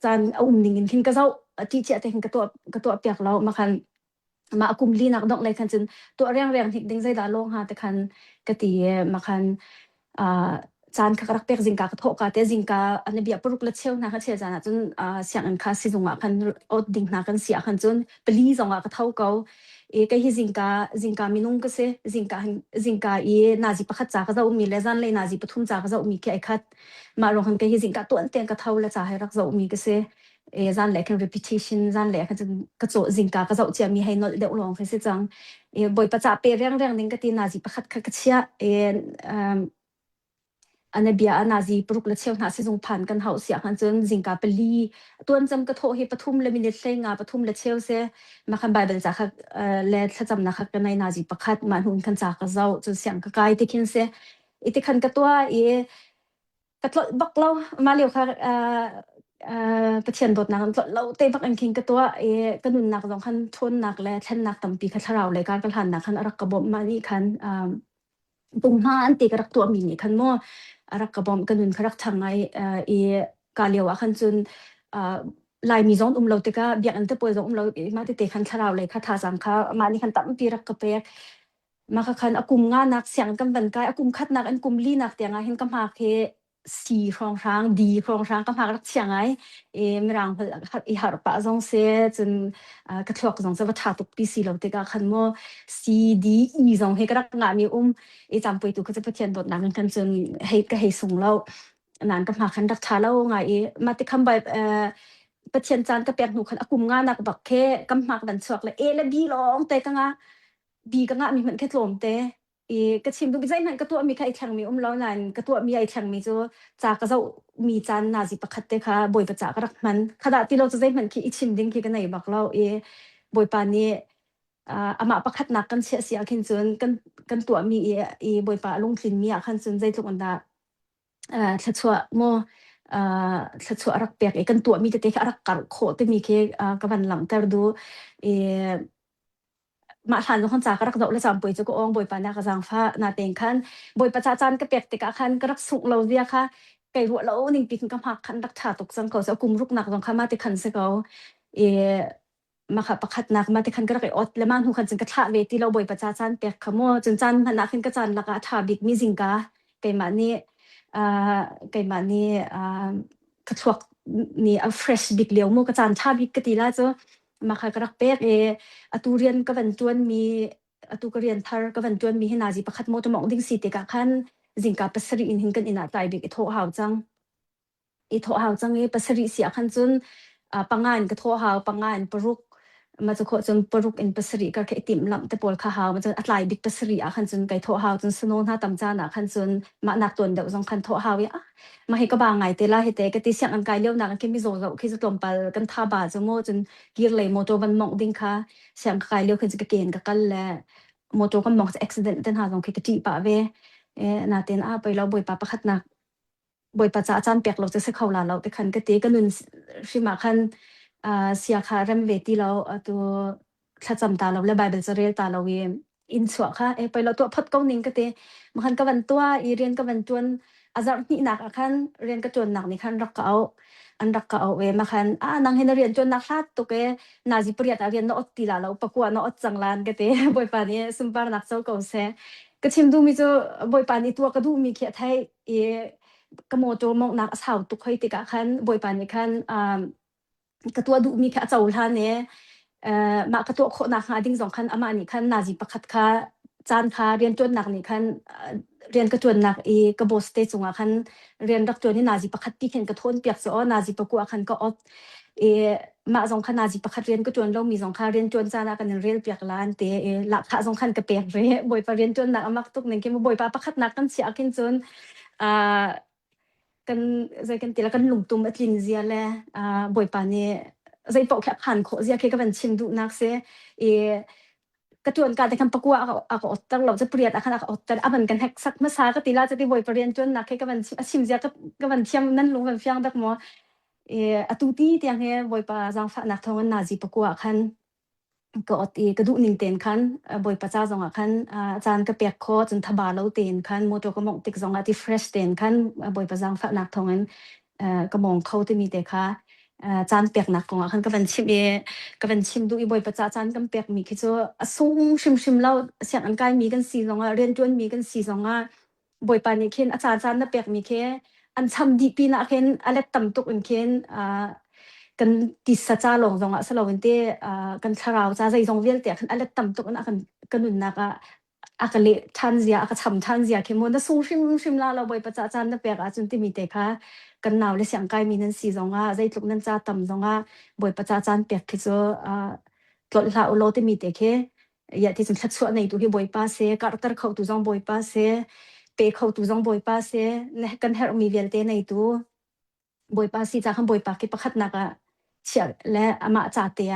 จานนิ่งคินก็เจ้าที่เจ้าแต่คินกับตัวเปียกแล้วมาคันมากุมลีนักดอกเลยคันจนตัวเรียงหิดดึงใจดาลงหาแต่คันกติมาคันจานคักรักเปียกจิงกากระทกาแต่จิงกาอันนี้เบียปรุกละเชียวนะคะเชียจานจนเสียงอันคาสิจงคันอดดิ่งนักกันเสียคันจนปลีจงกระเท่าเก่าก็ฮิจิงกามินุงก็เสจิงกานาจิประคัดจากจะมีเลจันเลยนาจิปทุมจากจะมีแค่คัดมาลงคันก็ฮิจิงกาตัวอันเตียงกระเท่าและจะให้รักจะมีก็เสจันเล็ก repetition จันเล็กจนกระโจจิงกาก็จะจะมีให้นอเดลองเฟสจังบ่อยประจับเปรียงนึงก็ตีนาจิประคัดคัดเชียอันนี้เบียนาจิปรุกละเชียวนาสิจงผ่านกันเฮาเสียคันจนจิงกาเปลีตัวจำกระโถให้ปทุมเลยมีเล็ดเลยงาปทุมละเชียวเสมาคันไบเบิลจากเล็ดถ้าจำนะคะกันในนาจิประคัดมาหุ่นคันจากกระเจ้าจนเสียงกระกายที่คินเสอีที่คันกระตัวกระตัวบักเรามาเลี้ยวค่ะประเทศบทนักเราเตะบักอันคิงกระตัวกระดุนนักสองคันชนนักและแท่นนักตั้มปีคัทเราเลยการกระทันนักคันรักกระบอกมานี่คันปุ่มห้าอันตีกระรักตัวมีนี่คันโมรักกระบอกกระดุนกระรักทางไงกาเลียวคันจนลายมีจงเราเตก็เบียกอันเตปวยจงเรามาเตะคันทาเราเลยคัทาจังค่ะมานี่คันตั้มปีรักกระเปกมาคันอากุมงานักเสียงกันบันกายอากุมคัดนักอันกุมลีนักเตียงเห็นกำหาเคสีครองช้างดีครองช้างก็พารักเชียงไงไม่รังอีหาร์ปะจงเสียจนกระทบจงจะว่าถาตุปีสีเราเตก็คันโมสีดีอีจงให้กระรักงามีจำไปตุก็จะประเทศบทนั้นกันจนให้ส่งเรานานก็พาคันรักชาเราไงมาติคำแบบประเทศจานก็เปลี่ยนหูคันอากุมงานักบักเคกำหากดันชวกเลยและบีร้องเตก็งาบีก็งามีเหมือนแค่ลมเตกระชิมดูใจมันกระตัวมีใครแข่งมีเรานั่นกระตัวมีไอแข่งมีจากกระเจ้ามีจานนาจิประคัดเตค่ะบ่อยประจากรักมันขณะที่เราจะใจมันคิดอิชิมดิ้งคิดกันไหนบักเราบ่อยปานนี้อามาประคัดนักกันเสียขึ้นจนกันตัวมีบ่อยปาลงคลินมีขันจนใจทุกอันดาชัดชัวโมชัดชัวรักเปียกกันตัวมีแต่เตะรักกัดโคตรมีแค่กบันหลังแต่ดูมาทานจงคนจากรักดอกและจำป่วยจะก็องบ่อยปานนักจังฟ้านาเต็งคันบ่อยประจาจันก็เปียกติกาคันก็รักสุกเราเดียค่ะไก่หัวเรานิ่งปีกกำหักคันรักชาตกจังเขาจะกุมรุกหนักจงข้ามาติคันเสกเอา มาค่ะประคัดนักมาที่คันก็ได้อดและมันหูคันจึงกระทะเวทีเราบ่อยประจาจานเปียกขโมจนจันพนักขึ้นกระจันละกะทาบิกมีจิงกาไก่มานี่กระทวกนี่fresh บิกเหลียวมูกระจันทาบิกกะติละจ้ะมาค่ะกระเปกอตูเรียนกะวันจวนมีอตูกะเรียนทารกะวันจวนมีให้นาจีประคัดโมตมองดิ่งสิติกะคันจิงกาปัสริอินหินกันอินาตายบิกอิโทหาวจังปัสริเสียคันจุนปังงานกะโทหาวปังงานปรุกมาจะขอจนปรุกอินปัสริก็แค่ติมลำแต่ปวลข้าหาวมันจะอัตไลบิกปัสริคันจุนไก่โทหาวจนสนนหาตำจานะคันจุนมานักตัวเดียวจงคันโทหาวมาให้ก็บางไงเตล่าให้เตก็ติเสียงอันไกลเลี้ยวนักแค่มีโซเราคิดจะลมไปกันท่าบาจมูจนกีร์เลยโมโตวันมองดิ่งค่ะเสียงไกลเลี้ยวขึ้นจะเกณฑ์กันแหละโมโตก็มองจะอุบิเหตุหาตรงคิดกะจิปะเวนาเตนไปเราบ่อยปะประคัดนักบ่อยประจาจานเปียกเราจะเสเข้าลาเราแต่คันกะติก็นุนสิมาคันเสียค่ะรำเวทีเราตัวถ้าจำตาเราและไบเบิลจะเรียนตาเราอินสวะค่ะไปเราตัวพัดก้องนิ่งกะติมาคันกะวันตัวอีเรียนกะวันจวนอาจารย์นี่หนักคันเรียนกะจวนหนักนี่คันรักเอาอันรักเอามาคันนางเห็นเรียนจวนนักลาดตุกนาจิปริยาเรียนนอติลาเราประกวดนอจังลานกะติบ่อยปานนี้ซุมปานักเจ้าเก่าแซก็ชิมดูมีจะบ่อยปานนี้ตัวก็ดูมีเขียไทยกะโมโจมองนักสาวตุกให้ติกะคันบ่อยปานนี้คันกะตัวดูมีแค่เจ้าท่านเนี่ยมากระตัวคนนักหาดิ่งสองคันอามานี่คันนาจิประคัดค่ะจานค่ะเรียนจวนหนักนี่คันเรียนกระจวนหนักกระโบสเตจงคันเรียนรักจวนนี่นาจิประคัดที่เห็นกระทนเปียกซอนาจิประกวดคันก็อดมาสองคันนาจิประคัดเรียนกระจวนเรามีสองคันเรียนจวนจานากันเรียนเปียกล้านเตหลักค่ะสองคันกระเปียกเว้บ่อยไปเรียนจวนหนักมักตุกหนึ่งเกี่ยวบ่อยไปประคัดหนักกันเสียกินจนกันใจกันตีแล้วกันหลุมตุ่มอัดลินเสียแลบ่อยปานนี้ใจปอกแค่ผ่านโคเสียแค่ก็เป็นชิมดูนักเสียกระจวนการแต่คำประกวดก็อดตั้งเราจะเปลี่ยนคันอดแต่เหมือนกันแฮกซักเมื่อซากติลาจะได้บ่อยไปเรียนจนนักแค่ก็เป็นชิมเสียก็เป็นเทียมนั่นลงเป็นเฟียงแบบหมอตุตีเตียงให้บ่อยปาจังฝากนักทองนาจีประกวดคันก็อดกระดูนิ่งเต็นคันบ่อยประจ้าจงคันจานกระเปียกคอจนทบาเราเต็นคันโมโตก็มองติกจงที่เฟรชเต็นคันบ่อยประจังฝากนักทองก็มองเขาที่มีแต่ค่ะจานเปียกหนักของคันก็เป็นชิมดูบ่อยประจ้าจานกันเปียกมีคิดว่าสูงชิมเราเสียงอันใกล้มีกัน4จงเรียนจวนมีกัน4จงบ่อยปานนี้เข็นอาจารย์จานน่ะเปียกมีแค่อันช้ำดีปีน่ะเข็นอะไรต่ำตุกอันเข็นกันติสจ้าลงจงสลาวันเตกันชราวจ้าใจจงเวียลเตียคันอะไรต่ำตุกอันกันนุนนักกะเลทันเสียกะช้ำทันเสียเข็มมันสูงชิมลาเราบ่อยประจ้าจานน่ะเปียกจนที่มีแต่ค่ะกันหนาวและเสียงไกลมีนั้น4จงใจตุกนั้นจ้าต่ำจงบ่อยประจ้าจานเปียกคิดตลอดละโลที่มีแต่แค่อย่าที่จะชัดชัวในตัวที่บ่อยป้าเสกะตะเข้าตัวจงบ่อยป้าเสเปเข้าตัวจงบ่อยป้าเสเนี่ยกันเฮรมีเวียลเตในตัวบ่อยป้าสิจ้าคันบ่อยป้าคิดประคัดนักเชียและมาจ้าเตีย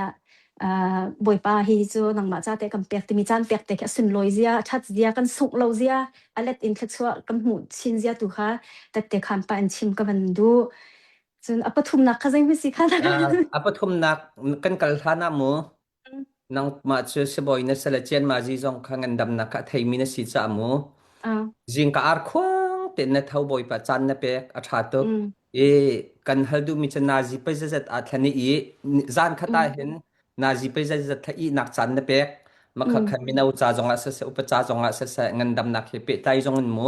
บ่อยป้าฮิจูนังมาจ้าเตกันเปียกที่มีจานเปียกแต่แค่สุนลอยเสียชัดเสียกันสุกเราเสียอะไรอินชัดชัวกันหูชินเสียตัวค่ะแต่เตคันปานชิมกันดูจนปฐุมนักก็ยังไม่สิค่ะปฐุมนักกันกัลธานามูนางมาเชื่อบ่อยในสละเจียนมาจีจงขังดำนักไทยมีนสิจามูจิงกอาร์ควงเต็นเท่าบ่อยประจันนะเปกอาชาตุกันฮัลดูมิจนาจีไปจะอัตนี้จานขัดเห็นนาจีไปจะที่นักจันนะเปกมาขัดมีนาอุจาจงอาศัยอุปจาจงอาศัยเงินดำนักเปไตจงมู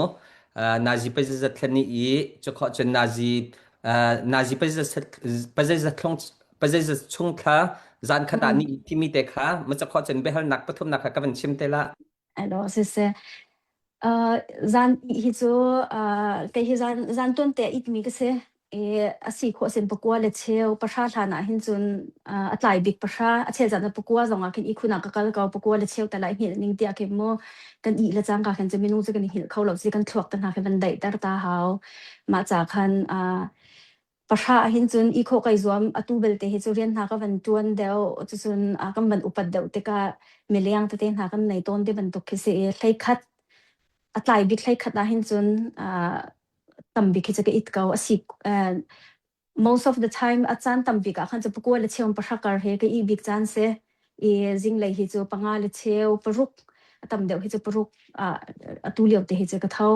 นาจีไปจะที่นี้จะขอจนนาจีไปจะคงไปจะชงค่ะจานขัดนี้ที่มีแต่ค่ะมันจะขอจนไปฮัลนักปฐุมนักก็เป็นชิมเตละalors c'est ça zan hizo ke zan ton te it mi ke se asi kho sen pakwa le cheu pasha thana hin chun atlai big pasha ache jan pakwa zonga kin ikhuna ka kal ka pakwa le cheu talai hil ning tia ke mo kan I la chang ka khan che minu che kan hil khau lo si kan thuak tan ha ke ban dai tar ta hau ma cha khan pasha hin chun ikho kai zuam atu belte he chu rian ha ka van tuan deu chu chun kam ban upad deu te ka meliang te ha kan nei ton de ban tok ke se hlai khat atlai big hlai khat na hin chun tambi ke che it kau asi most of the time achan tambi ka khan che pukwa le cheum pasha kar he ke I big chan se jing lai hi chu panga le cheu paruk tam deu hi chu paruk atu liau te hi che ka thau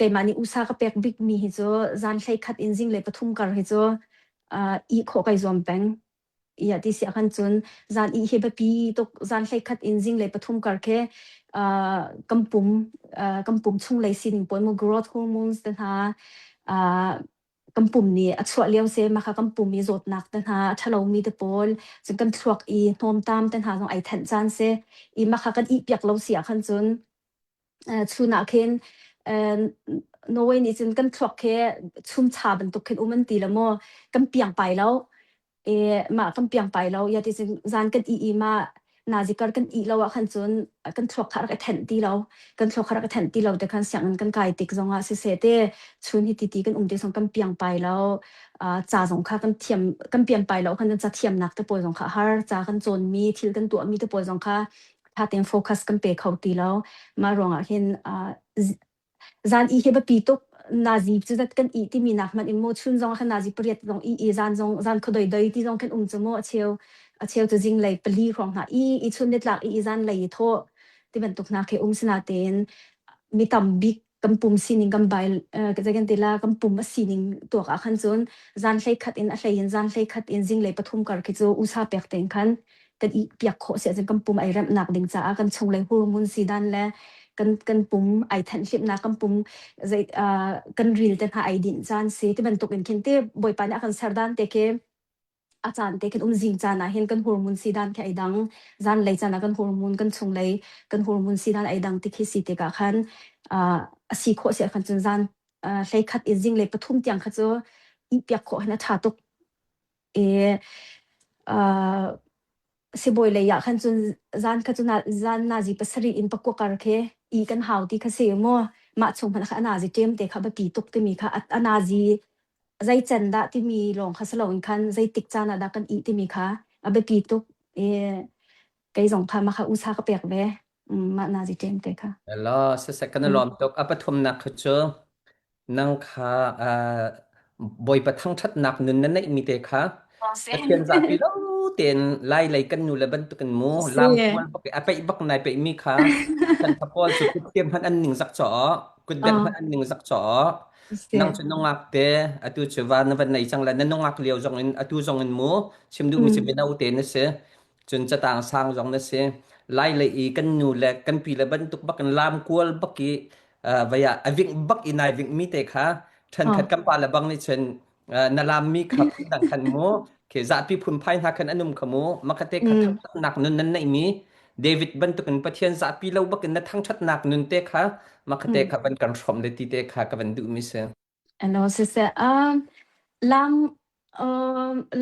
kai mani usa ka pek big mi hi chu zan hlai khat in jing le pathum kar hi chu I kho kai zom peng ya ti sia khan chun zan I he ba pi tok zan hlei khat in jing le pathum kar khe kampum chung lei sin poi mo growth hormones ten ha kampum ni achwa leo se ma kha kampum mi zot nak ten ha thalo mi te pol chung kan thluak I nom tam ten ha jong ai than chan se I ma kha kan I piak lo sia khan chun chuna khen no way ni chun kan thluak khe chum cha ban tok khen uman ti la mo kan piang pai lo ma kan piang pai lo ya ti chun zan kan I ma na zikar kan I lo khan chun kan thluak khar ka then ti lo kan thluak khar ka then ti lo te khan siang kan kai tik zonga se te chun hi ti kan te song kan piang pai lo cha zong kha kan thiam kan piang pai lo khan cha thiam nak te poi zong kha har cha kan chon mi thil kan tu mi te poi zong kha tha ten focus kan pe khau ti lo ma ronga hin zan I he ba pi tok na zi chu dat kan I ti mi nak man imo chun zong khan na zi priat zong I zan khodoi doi ti zong kan chmo acheu tu jing lei pali rong ha I chun net lak I zan lei tho ti ban tok na khe sina ten mi tam big kampum sining gambai ka jagan tela kampum sining to ka khan chun zan hlei khat in a hlei in zan hlei khat in jing lei pathum kar khe chu usa pek ten khan kan I piak kho se jang kampum ai ram nak ding cha kan chung lei hormone sidan le kan pum ai than hlip na kan pum zai kan ril ten ha ai din chan se ti ban tok in khinte boi pa na kan sardan te ke achan te kan jing chana hen kan hormone sidan ke ai dang zan lei chana kan hormone kan chung lei kan hormone sidan ai dang ti khi si te ka khan asi kho se khan chun zan hlei khat in jing lei pathum tiang kha chu I piak kho na tha tok se boy le ya khan chun zan kha chuna zan na ji pasari in pakko kar khe I kan hau ti kha se mo ma chung man kha na ji tem te kha ba pi tok te mi kha ana ji zai chan da ti mi long kha salo in khan zai tik chana da kan I ti mi kha ba pi tok kai zong kha ma kha usa ka pek ve ma na ji tem te kha lo se kan lom tok apathum nak chu nang kha boi pathang that nak nun na nei mi te kha chen za pi lo ten lai kan nu la ban tu kan mu lam kwal bak apai bak nai pe mi kha kan thapol chu tiam han an ning sak cho kun bet han an ning sak cho nang chu nongak te atu chu van van nei chang la na nongak liao jong in atu jong in mu chimdu mi chim na u te na se chun cha tang sang jong na se lai I kan nu la kan pi la ban tuk bak kan lam kwal bak ki vaya aving bak inai ving mi te kha than khat kam pa la bang ni chen na lam mi khap dang khan mo ke za pi phun phai ha khan anum khamo makate khat nak nun nan nei mi David ban tu kan pathian za pi lo bak na thang that nak nun te kha makate kha ban kan from de ti te kha ka ban du mi se ano se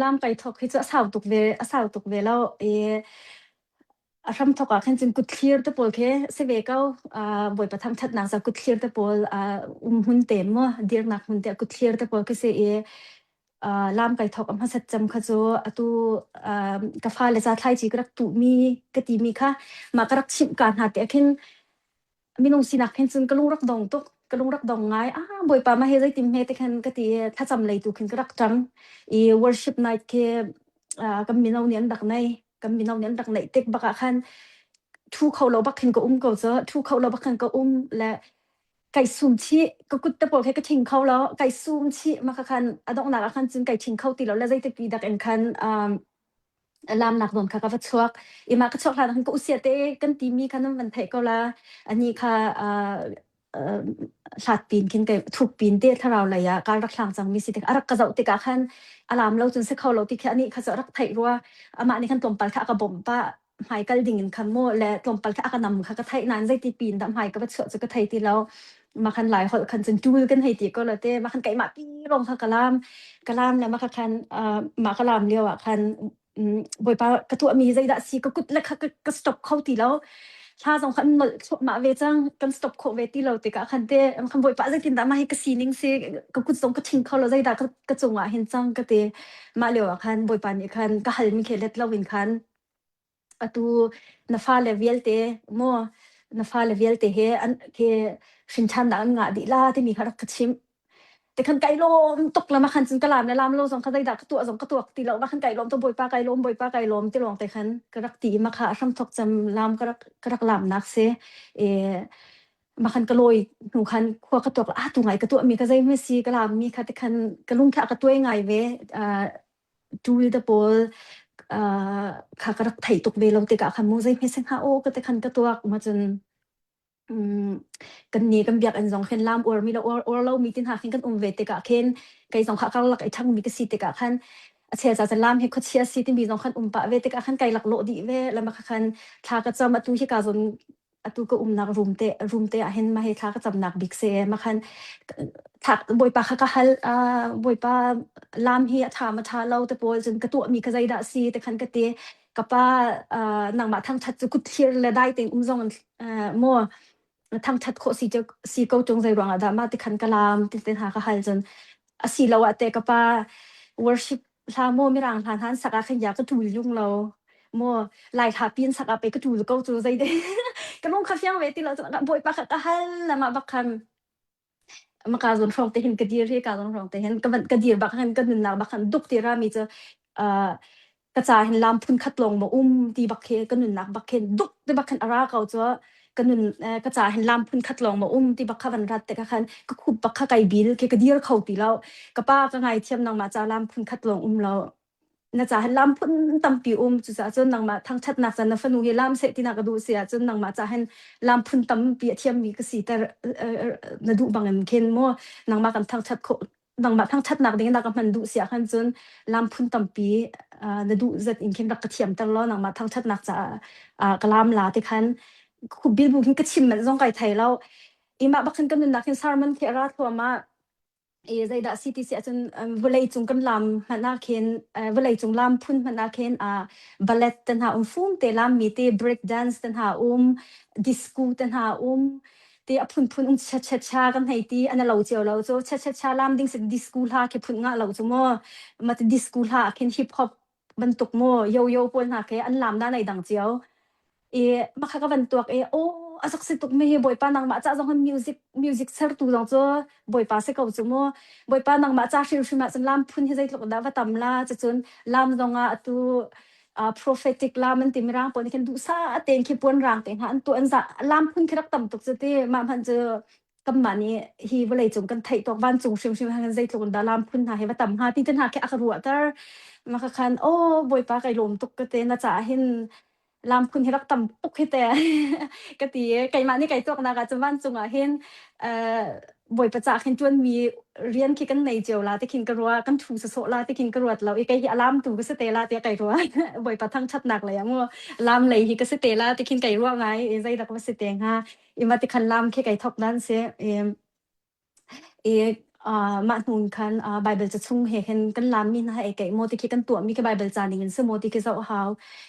lam kai thok hi cha sau tuk ve lo ram thoka khan chin kut clear te pol khe se ve kau boi patham that na sa kut clear te pol hun te mo dir nak hun te kut clear te pol ke se lam kai thok am sat cham kha chu atu ka fa le sa thlai chi krak tu mi ka ti mi kha ma krak chim kan ha te khin minung sinak khin chun kalung rak dong ngai boi pa ma he zai tim he te khan ka ti tha cham lei tu khin krak tang worship night ke kam minau nian dak nei tek baka khan thu khau lo bak khin ko ko cha thu khau lo bak khan ko la kai sum chi ko kut te pol ke thing khau lo kai sum chi ma khan adong na khan chin kai thing khau ti lo la zai te pi dak en khan lam nak don kha ka chuak ima ka chok han ko usia te kan ti mi khan man thai ko la ani kha hlat pin kin kai thuk pin te tharau la ya kal rak thlang chang mi si te arak ka zau te ka khan alam lo chun se khau lo ti kha ani kha rak thai ruwa ama ni khan tom pal kha ka bom pa mai kal ding in khan mo le tom pal kha ka nam kha ka thai nan zai ti pin dam hai ka ba chu ka thai ti lo ma khan lai hol khan chun tu kan hai ti ko la te ma khan kai ma pi rong kha kalam la ma khan ma kalam lewa khan boi pa ka tu mi zai da si ka kut la kha ka stop khau ti lo cha jong khan mal ma ve chang kan stop kho ve ti lo te ka khan te khan boi pa zai tin da ma hi ka sining se ka kut jong ka thing khau lo zai da ka chunga hin chang ka te ma lewa khan boi pa ni khan ka hal mi khelet lo win khan atu na fa level te mo na fa level te he an ke shin chan da nga di la te mi kha ka chim te khan kai lom tok la ma khan chin kalam na lam lo jong kha dai da ka tu ti lo ma khan kai lom to boi pa kai lom ti long te khan ka rak ti ma kha ram thok cham lam ka rak lam nak se ma khan ka loi nu khan khwa ka tok tu ngai ka tu mi ka zai me si kalam mi kha te khan ka lung kha ka tu ngai ve tu the pol ค่ะกระไถตกเวลาติกะคันมูใจเพเซงหาโอก็แต่คันกระตัวมาจนกันนี้กันเบียกอันสองเข็นลามอมีเราเรามีตินหาเข็นกันเวติกะเข็นไกสองขาลักไอทั้งมีกสิติกะคันเชียจะลามเฮคเชียสิติมีสองคันปะเวติกะคันไกลักโลดีเวแล้วมาคันทากระจำอตุฮิกาจนอตุก็นักรุมเตเห็นมาเฮทากระจำนักบิ๊กเซมาคันทักบอยปะค่ะฮัลบอยปะลามเฮียทามาทาเราแต่ปอยจนกระตัวมีกระใจดาซีแต่คันกระเตกับป้านางมาทั้งชัดจะกุดเทียร์และได้เต็งจงมัวทั้งชัดโคสีเกาจงใจรวงอะดามาติคันกะลามติเตนหากะฮัลจนอสีเราอะเตกับป้า worship ลาโมไม่รังทานหันสักอาขันยากระถูยุ่งเรามัวลายทาปีนสักอาไปกระถูเกาจูใจเดกระลงคาเฟียงเวทีเราจะบอยปะกะฮัลละมาบักคันมากาจนฟองเตเห็นกระดีเรียกาจนฟองเตเห็นกระดีบักคันกระนุนนาบักคันดุกเตรามีจะกระจายเห็นลามพุนคัดลงมาตีบักเคกระนุนนักบักเคนดุกตีบักเคนอาราเขาจะกระนุนกระจายเห็นลามพุนคัดลงมาตีบักขวันรัดแต่กะคันก็ขุบบักขไก่บิลเคกระดีร์เขาตีแล้วกระป้าก็ไงเทียมนางมาจาลามพุนคัดลงเราน่าจะเห็นลามพุนตั้มปีจุดจนนางมาทั้งชัดนักจันนฟนูเฮลามเสตินักดูเสียจนนางมาจะเห็นลามพุนตั้มปีเทียมมีกษีแต่นดูบางเงินเคนมัวนางมากันทั้งชัดโคนางมาทั้งชัดนักเด็กนักมันดูเสียขันจนลามพุนตั้มปีนดูจัดอินเข็มรักกระเทียมตลอดนางมาทั้งชัดนักจะกลามลาที่คันคุบิลบุกินกระชิมมันจงไก่ไทยแล้วอีมาบักขันกันนักขันซาร์มันเทราทัวมาใจด่าซิตี้เสียจนเวลาจงกันลามมันน่าเข็นเวลาจงลามพุนมันน่าเข็นบัลเล็ตตันหาฟุ้งเตลามมีเตเบรกแดนซ์ตันหาดิสโก้ตันหาเตะพุนชากันให้ตีอันนั้นเราเจียวเราโจชาลามดิ้งสิดิสโก้ลาแค่พุนงะเราโจมัวมาดิสโก้ลาแค่ฮิปฮอปบรรทุกมัวโยปนหาแค่อันลามด้านในดังเจียวมาค่ะก็บรรทุกโอ้อาศักสิตุกไม่บอยปานางมาจ้าจงฮันมิวสิกเซอร์ตูจงโจบอยปาเสกเอาโจมัวบอยปานางมาจ้าชิมาจนลามพุนให้ใจตกดาวตำลาจะจนลามจงตัวprophetic ลามันติมร่างปนกันดูซาเต็งขี้ปวนร่างเต็งหันตัวอันจะลามพุ่นครักต่ำตกจะเตมาพันเจอกำมันนี่ฮีเวลาจงกันไทยตกบ้านจงชิมหันใจตกดาลามพุ่นหาให้ว่าต่ำหาที่ทันหาแค่อักรัวแต่มาคันโอ้บอยปาไก่ลมตกกระเตนน่าจะเห็นลามพุ่นให้รักต่ำตกให้แต่กะตีไก่มานี่ไก่ตกนะกะจะบ้านจงเห็นบอยประจักษ์เห็นจวนมีเรียนคิดกันในเจียวลาที่คินกรัวกันถูสโซลาที่คินกรัวเราไอ้ไก่อารามถูก็สเตลาที่ไก่รัวบอยประทังชัดหนักเลยมัวลามเลยฮิก็สเตลาที่คินไก่รัวไงใจดักว่าสเตงฮะอีมาที่คันลามแค่ไก่ท็อปนั้นเสียมาหนุนคันไบเบิลจะชุ่งเห็นกันลามมีนะไอ้ไก่โมติคิกันตัวมีแค่ไบเบิลจานี่เงินเสโมติคิเจ้าฮาว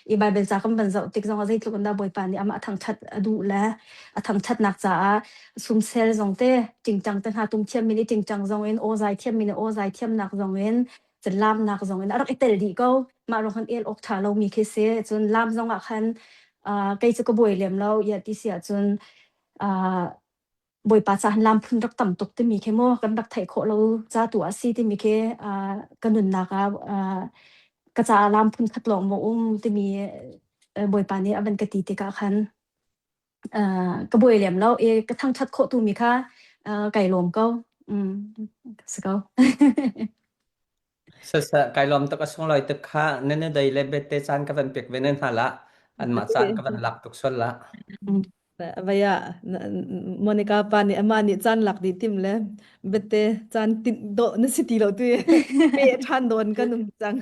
อีไบเบิลจากับันเจ้าติ๊กจงอะไรทุกคนได้บอยปานนี่มาทั้งชัดดูแลทั้งชัดนักจ้าซุ่มเซลจงเต้จริงจังตั้งหาตุ้มเทียมมินิจริงจังจงเอ็นโอใจเทียมมินิโอใจเทียมนักจงเอ็นจะลามนักจงเอ็นรักไอเตลดีก็มาลงคันออกถ่าเรามีเคสจนลามจงอ่ะคันไก่จะก็บอยเลี้ยมเราอย่าที่เสียจนบอยปาจาหันลามพุนรักต่ำตกที่มีแค่โม่กันรักไทยโคเราจ้าตัวซีที่มีแค่กันนุนนักกระจาลามพุนคัดลองโมที่มีบอยปานี้อันกติติกาคันกระบวยเหลี่ยมแล้วกระทั่งชัดโคตูมีค่ะไก่ลมก็สกอสะไก่ลมตกสงลอยตึกค่ะนั่นได้เลเบเตจานกับวันเปียกเวนันหาละอันมาจานกับวันหลักตุกส่วนละVaya Monica pani amani chan lak di tim le bete chan tin do na city lo tu pe than don kanum chang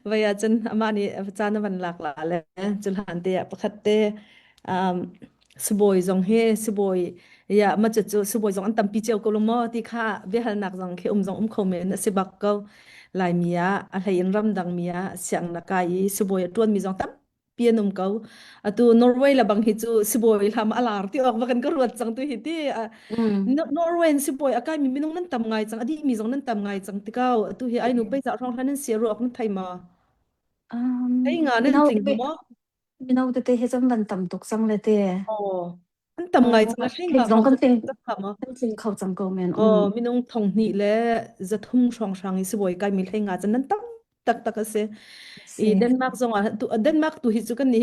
vaya chan amani chan van lak la le chul han te pakhat te suboi jong he suboi ya ma chu suboi jong an tam pi cheu ko lo mo ti kha be hal nak jong khe jong khome na se bak ko lai mia a thain ram dang mia siang na kai suboi tuan mi jong tam pianum kau atu Norway la bang hi chu siboi lam alar ti ok bakan ko ruat chang tu hi ti Norway siboi akai mi minung nan tam ngai chang adi mi jong nan tam ngai chang ti kau atu hi ai nu pe za rong hanan se ro ok nan thai ma ai nga nan ting mo mi nau te he jam ban tam tok sang le te an tam ngai chang a thing jong kan ting ma ting khau chang ko men minung thong ni le za thum rong rang hi siboi kai mi thenga chan nan tam tak ase Denmark zong tu Denmark tu hi chu kan ni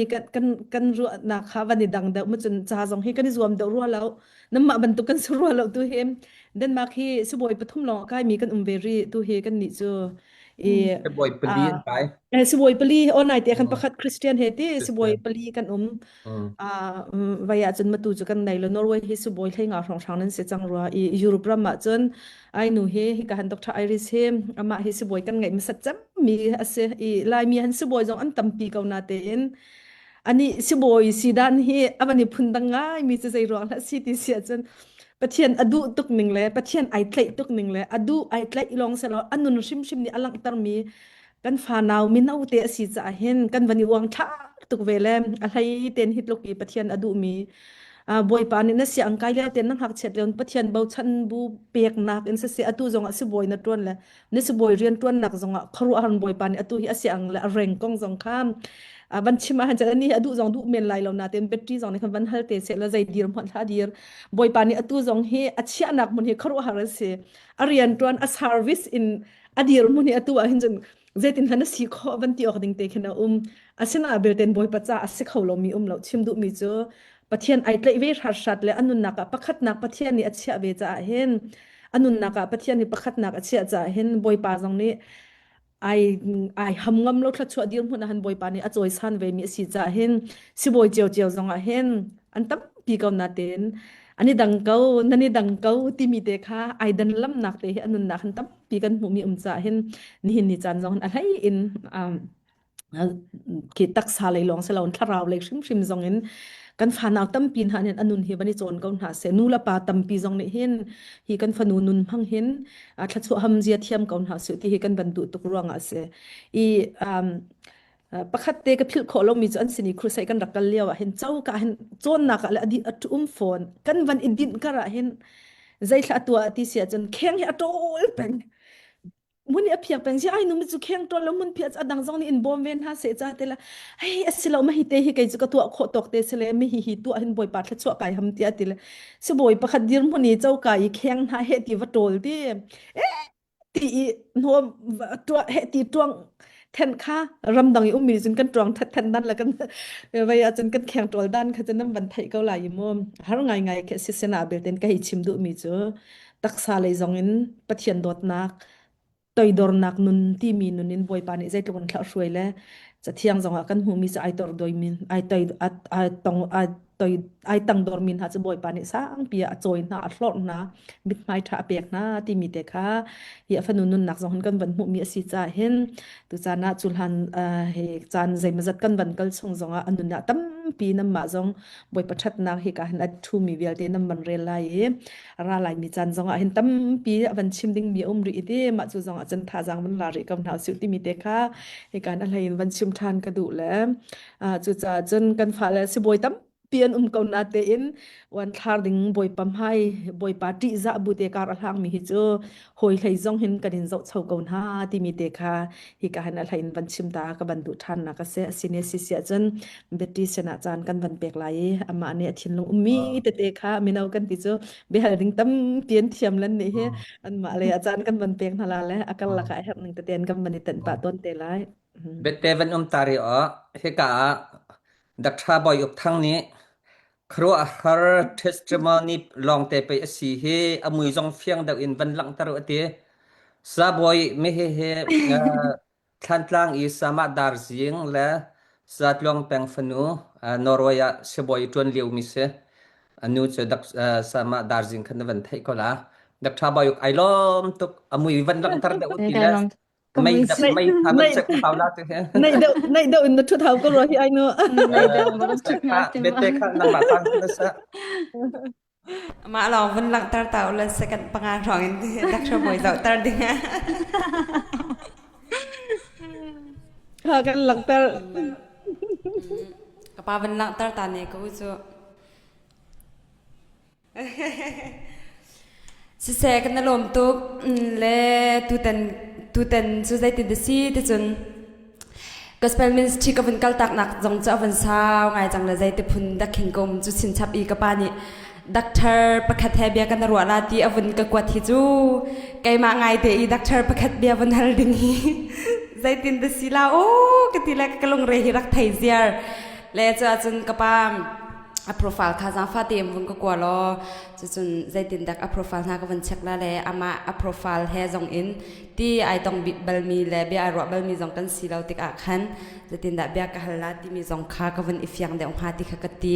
kan ru na kha wani dang da mu chun cha zong hi kan zuam da ru lo namma ban tu kan su ru lo tu hem Denmark hi suboi pathum lo kai mi kan veri tu he kan ni chu จะบ่อยปลีนไป สิบวยปลีออนไหนเตียกันประคัดคริสเตียนเฮติสิบวยปลีกันวายจนมาตูจกันในแล้วนอร์เวย์สิบวยให้งาของทางนั้นเสียจังรัวยุโรปรามาจนไอหนูเฮกันดรไอริสเฮอามาสิบวยกันไงมันสัจจำมีอาเซลายมีหันสิบวยจงอันตัมปีกาวนาเตนอันนี้สิบวยสีด้านเฮอันนี้พุ่นดังง่ายมีจะใจร้อนและสิติเสียจนปะเทียนอดูตุกหนึ่งเลยปะเทียนไอเทลตุกหนึ่งเลยอดูไอเทลลองเสร็จแล้วอันนู้นชิมนี่อลังตรมีกันฟานาวมินเอาเตะสีจะเห็นกันวันนี้วางทักตุกเวลมอะไรเต็นฮิตลูกีปะเทียนอดูมีบอยปานนี่น่ะเสียงไกลแล้วเต็นนักหักเฉดเลยปะเทียนเบาชันบูเปียกหนักอินเสียอดูจงสิบอยนัดต้นเลยนี่สิบอยเรียนต้นหนักจงครัวหันบอยปานนี่อดูเสียงและเร่งกงจงข้ามบัญชีมาหันจากนี้อดูจงดูเมนไลเรานาเต็นเบตรีจงในคำวันฮัลเตเสแล้วใจดีรมันท่าดีบอยปานนี่อดูจงเฮอเชียหนักมันเฮครัวหาเสเรียนต้น as service in อดีรมันเฮอดูเห็นจนZaitin hana si kho van ti ok ding te khina asina belten boy pacha asik kholo mi lo chimdu mi cho pathian ai tlai ve har shat le anun naka pakhat nak pathian ni achia ve cha hen anun naka pathian ni pakhat nak achia cha hen boy pa jong ni ai ham ngam lo thla chu adir mun han boy pa ni achoi san ve mi si cha hen si boy cheu jong a hen an tam pi kaw na ten ani dangkau nani dangkau ti mi te kha ai dan lam nak te anun nak han tam pi kan mu mi cha hen ni hin ni chan jong an hai in ki tak sa le long se lawn thlaraw le shim jong in kan fanaw tam pin han an anun hi bani chon kaun ha se nu la pa tam pi jong ne hen hi kan fanu nun phang hen thla chu ham zia thiam kaun ha su ti hi kan ban du tuk ruang a se pakhat te ka phil kholo mi chu an sini crusai kan rakal lewa hen chau ka hen chon na ka la adi atum phone kan van indin kara hen zai thla tua ti sia chon kheng hi atol peng mun ya phiak peng si ai nu mi chu kheng tol lo mun phia adang jong ni in bom ven ha se cha te la ai asilo ma hi te hi kai chu ka tua kho tok te se le mi hi tu hin boy pa thla chu kai ham ti ati le se boy pakhat dir mun ni chau kai kheng ha he ti wa tol ti ti no tua he ti tuangแทนค่ะรำดังอีมีจนกันตรองแทนนั่นแล้วกันไว้จนกันแข่งตัวด้านเขาจะนำบันไทยเกาหลีมั่วหาไงแค่เสนาเบลเต็นก็ให้ชิมดูมีเจอตักซาเลยจงอินปะเทียนดอดนักต่อยดอร์นักนุนที่มีนุนินบอยปานี่ใจตรงข้าวช่วยแล้วจะเที่ยงจงกันหูมีจะไอตอร์โดยมินไอต่อยตรงต่อยไอตังดอร์มินหาจะบอยปานี่สังเปียจอยนะอัดลอดนะมิดไม้ท่าเปียกนะที่มีแต่ค่ะเหี้ยฟันนุนนักจงหันกันวันหูมีสิจ่าเห็นตุจานะจุลหันเฮจานใจมาจัดกันวันกันส่งจงอันนุนนะตั้มปีน้ำมาจงบอยประชัดนักเฮกันอัดทูมีเวลเตน้ำมันเรลัยราลายมีจานจงเห็นตั้มปีวันชิมดิ้งมีรีเดมาจุจงจันทาจังมันลาริกำหนาวสุดที่มีแต่ค่ะเฮกันอะไรวันชิมทานกระดูแล้วจุจาจนกันฟ้าแล้วสิบอยตั้มเปลี่ยนกาวนาเตอินวันทาร์ดิงบอยปั๊มให้บอยปาติจะบุเตการทางมีฮิจหอยไหลจงเห็นกันดินเจ้าเช่ากาวนาที่มีเตค่ะฮิกาหันอะไรวันชิมตากับบันดุทันนะก็เสียสิเนสิเสียจนเบตตี้ชนะจานกันวันเปกไหลอามาเนี่ยทิ้งลงมีเตค่ะมีเอากันติจเบียร์ดิงตั้มเปลี่ยนเทียมแล้วนี่อันมาเลยอาจารย์กันวันเปกนาลาแล้วอาการละกายหักหนึ่งเตียนกันวันนี้เต็นป่าต้นเตไลเบตเตวันตาริอ๋อเฮกาดักทาบอยอุบทั้งนี้ครัวฮาร์เทสต์มานีลองเตไปสีเฮอมือจงเฟียงดักอินวันหลังตารุเตซาบอยไม่เฮทันตลังอีสามาดาร์ซิงและซาตลองแปงฟนูนอร์เวย์เชบอยจวนเลียวมิเซอนุจะดักสามาดาร์ซิงคันวันไทยก็ละดักทาบอยไอล้อมตุกอมือวันหลังตารุเตและไม่ทำเช็คเขาแล้วตัวเองในเดี๋ยวอินทุกท่าก็รอที่ไอ้เนาะในเดี๋ยวมันชุดนัดเบตเตค่ะนั่งมาฟังกันซะมาลองวันหลังตาเต่าเลยสักกันปังงานรองอินดักชอบอยเต่าตาดิ้งค่ะกันหลังตากระเป๋าวันหลังตาตาเนี่ยก็จะสิเสกันนลมตุกและตูเต็นสุดใจติดสิที่จนก็สเปนมินส์ที่กับวันกัลตักหนักจงจะวันเช้าไงจังเลยใจติดพุนดักเข่งกลมจุดสินชับอีกกับปานี่ดักเธอประคัดแทบเบียกันรัวลาตีอวันกับกวาดที่จูไกมาไงเตอีดักเธอประคัดเบียวันฮัลดิงฮีใจติดสิลาโอ้กติแรกก็ลงเรฮิรักไทยเซียร์และจะจนกับปาม profile ข้าจังฟ้าเต็มวันก็กลัวรอจนใจติดดักprofile น่าก็วันเช็คแล้วแหละอามาprofile เฮจงอินที่ไอต้องบิดบัลมีแหละเบียร์รัวบัลมีจงกันสีเราติกอาคันจะติดดักเบียร์ก็ฮัลลัดที่มีจงข้าก็วันอีฟยังเดี๋ยวหาที่ข้ากตี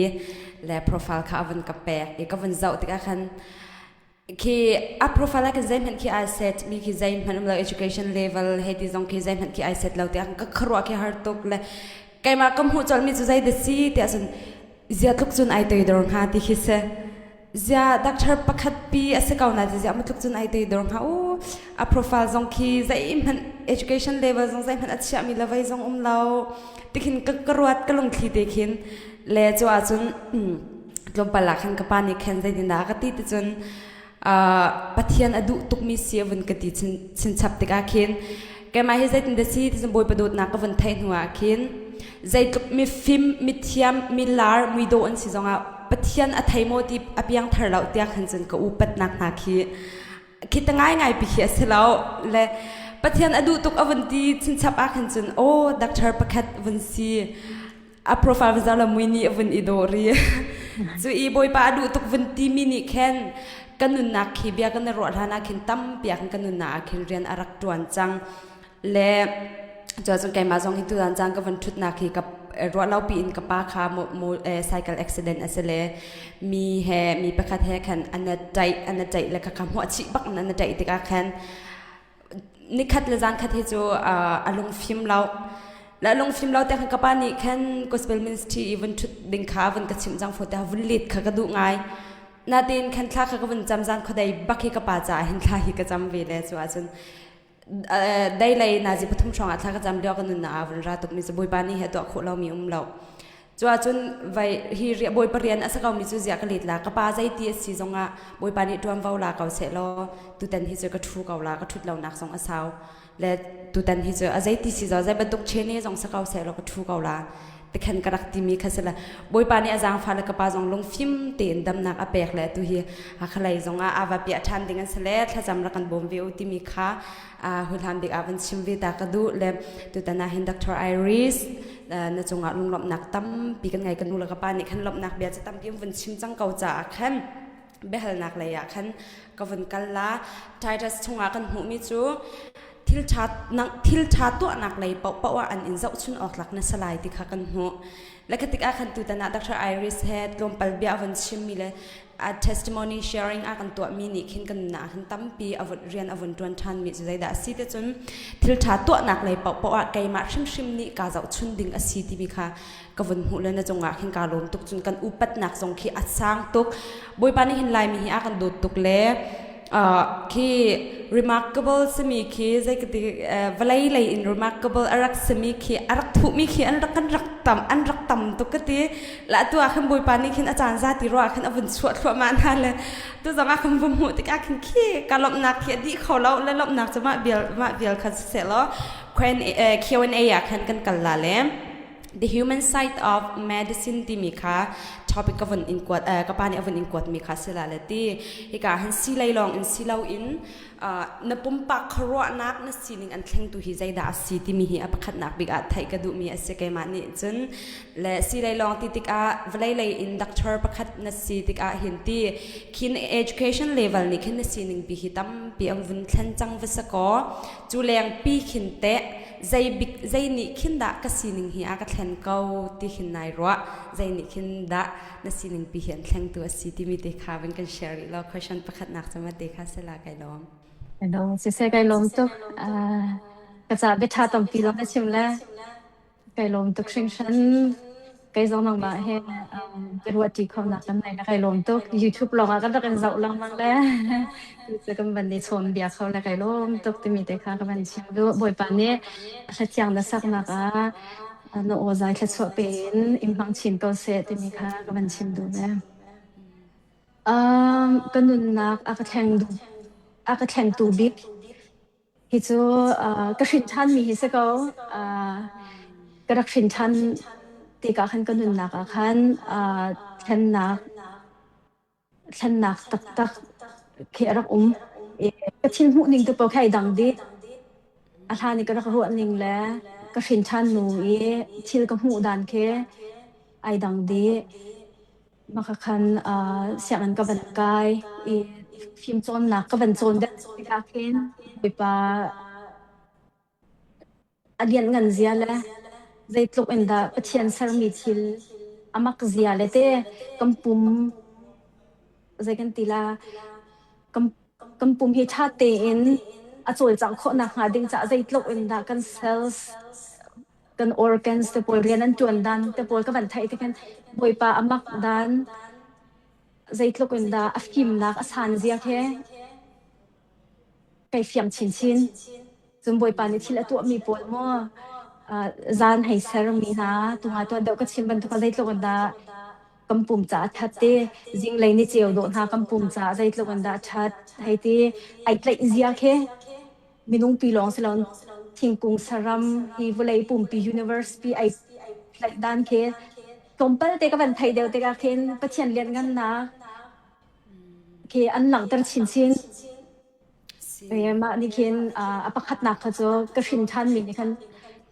และ profile ข้าวันกับแปะอีกก็วันเจ้าติกอาคันคือprofile ก็ใจมันคือ asset มีคือใจมันเรา education level เฮติจงคือใจมันคือ asset เราติกก็ครัวคือ hard talk เลยไกมาก็หูจอลมีจุใจเดซี่ที่อาจจะZia tuk chun ai tei dorong ha ti khise Zia doctor pakhat pi ase kauna Zia mutuk chun ai tei dorong ha o a profile zong ki zai man education level zong zai man achia mi lawai zong lao tikhin ka karwat ka long thi te khin le chwa chun tlom pala khan ka pani khan zai din da ka ti ti chun pathian adu tuk mi sia vun ka ti chin chap te ka khin ke ma he zai tin de si ti boy padot na ka van thai nuwa khin zai tuk mi film mi thiam mi lar mi do an si zonga pathian a thaimo ti apiang tharlau tia khan chen ka upat nak na khi tangai ngai pi khi aselo le pathian adu tuk avanti chin chap a khan chen o doctor pakhat van si a profile vazala muini avan idori chu I boy pa adu tuk van ti mini khen kanun nak khi bia kan ro thana khin tam pia kanun na khin rian arak tuan chang leจนไกมาจงหิตุดันจังก็วันทุดนาคีกับรถเราปีนกับป้าค่ะโมcycle accidentอะไรเลยมีประคัดแห่ขันอันนั้นใจแล้วก็คำหัวชิบักอันนั้นใจติกาขันนี่คัดเลยจังคัดที่จูลงฟิล์มเราแล้วลงฟิล์มเราแต่ขันกับป้านี่ขัน gospel ministry วันทุดดึงขาวันกระชิมจังโฟแต่วันลิดขันกระดูง่ายนาดินขันคลาขันกับวันจำจังเขาได้บักให้กับป้าจ่าเห็นคลาหิกระจำเวลาจนได้เลยนาจิปทุมช่องอัฐกจำเดียวกันนั่นนะวันรัตุกมีจะบอยปานี่เหตุขวเรามีเราจนไว้ฮีเรียบอยปเรียนอาศัยเขามีจุดเสียกลิดละก็ป้าใจตีสีจงอ่ะบอยปานี่ตัวเราละเขาเสร็จแล้วตุตันที่จะกระทูเขาละก็ทุดเราหนักสองอาสาวและตุตันที่จะอาศัยตีสีจะอาศัยบรรทุกเชนี่จงสักเขาเสร็จแล้วก็ทูเขาละแต่ขันกระดักที่มีขั้นละบอยปานี่อาจารย์ฟ้าและก็ป้าจงลงฟิล์มเตียนดำนักอเปกเลยตัวเฮียอะไรจงอ่ะว่าเปียทันดิ่งกันเสร็จถ้าจำรักันบ่มวิวที่มีค่าหุ่นทำเด็กอาวันชิมวิตากระดูเล่ตัวตานาเห็นดรไอริสนั่นจงอาลุงหลบหนักตั้มปีกันไงกันนู่นละกับป้านี่ขันหลบหนักเบียจะตั้มยิ่งวันชิมจังเก่าจ่าขันเบลหนักเลยอ่ะขันก็วันกันละไทรัสจงอากันหูมิจูทิลชาตัวหนักเลยเปาว่าอันอินเจ้าชุนออกหลักนั่นสลายติขากันหูและก็ติกอาขันตัวตานาดรไอริสเฮดลมปัลเบียวันชิมมีเลยtestimony sharing อากันตัวมีนี่ขึ้นกันหนาขึ้นตั้มปีอวดเรียนอวดดวนทันมีใจด่าสิแต่จนทิลชาตัวหนักเลยเปาว่าไกมาชิมนี่กาเจ้าชุนดิ่งอสีที่มีค่ะกวนหูเลยนะจงอาขึ้นการลมตุกจนกันอุปัตหนักจงขี้อัดสร้างตุกบอยปานี่เห็นลายมีอากันดูตุกเล่ขี้ remarkable สมีขี้ใจกติวลัยเลย in remarkable อารักสมีขี้อารักถูกมีขี้อันรักต่ำตุกติและตัวขึ้นบอยปานี่ขึ้นอาจารย์ซาติรัวขึ้นอวันสวดประมาณนั้นเลยตัวจะมาคำบุญหูติกาขึ้นขี้การลบหนักขี้ดีเขาแล้วและลบหนักจะมาเบียลคันเสร็จแล้วQ&A อยากเห็นกันละเลย The human side of medicine ที่มีค่ะ topic ก็วันอินกวดก็ปานี่วันอินกวดมีค่ะเสร็จแล้วที่อีกการเห็นสีไหลลองอินสีเหลาอินนับปุ่มปากครัวนักนัสีนึงอันแข็งตัวหิใจด่าสีที่มีอัปคัดนักบิกอาไทยกระดูมีอาศัยกันมานี่จนและสีไหลลองที่ติกาเวลาเลยอินดักเตอร์ประคัดนัสีติกาเห็นที่คิน education level นี่คินนัสีนึงปีหิตั้มปีอังวุ่นขันจังวิศกอจูแรงปีขินเตะใจนี่ขินด่ากสีนึงหิอากาศแทนเก่าที่ขินนายรัวใจนี่ขินด่านัสีนึงปีเห็นแข็งตัวสีที่มีเด็กค่ะเป็นกันแชร์แล้ว question ประคัดนักจะมาเด็กค่ะเสร็จแล้วไกลล้อมHello, sise kai lom tuk kaza betha tam pi lom chimla kai lom tuk shin kai zong nang ma he perwati khom na kan nai na kai lom tuk YouTube long a kan ta kan zau lang mang la se kan ban ni chom bia khaw la kai lom tuk ti mi te kha ka ban chim do boi pa ne sa chiang na sak na ka no o zai kha chho pen im hang chim ko se ti mi kha ka ban chim do na kan nun nak a ka thang duอาก็แข่งตูบิ๊กฮิจูกระชินทันมีฮิสก็กระชินทันตีกาขันก็นุนนักขันแข่งนักตักเขียรักกระชินหูนิ่งตัวเปล่าแค่ดังดิอาทานี่ก็รักหัวนิ่งแล้วกระชินทันหนูชิลกับหูดันแค่ไอดังดิ makakan siakan ka bankay I film chon na ka ban chon da kakin boipa alian ngan zia la zaitluk enda pathian sar mi thil amak zia le te kampum zaikan tila kampum hi tha te in a chol chang kho na nga ding cha zaitluk enda kan cells kan organs te pol rian an tuan dan te pol ka ban thai te kan boipa amak dan zaitluk enda afkim nak asan zia ke kai fiam chin chin zum boipa ni thil atu mi pol mo zan hai ser mi na tunga to deu ka chin ban to ka zaitluk enda kampum cha thatte jing lai ni cheu do na kampum cha zaitluk enda that hai ti ai tlai zia ke minung pilong silon thingkung saram hi vulai pum pi universe pi ai tlai dan ke kompal te ka ban thai deu te ka khen pathian lian gan na ke an lang tar chin chin ma ni khen apakhat na kha cho ka shin than mi ni khan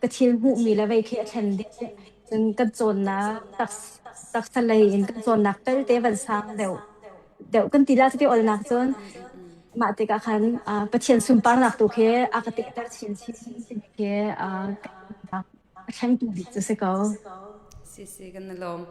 ka thil mu mi la vai ke thlen de jun ka chon na tak salai in ka chon nak tel te ban sang deu kan tila te ol nak chon ma te ka khan pathian sum par nak tu ke akate tar chin chin ke thang tu di se ko si kan lom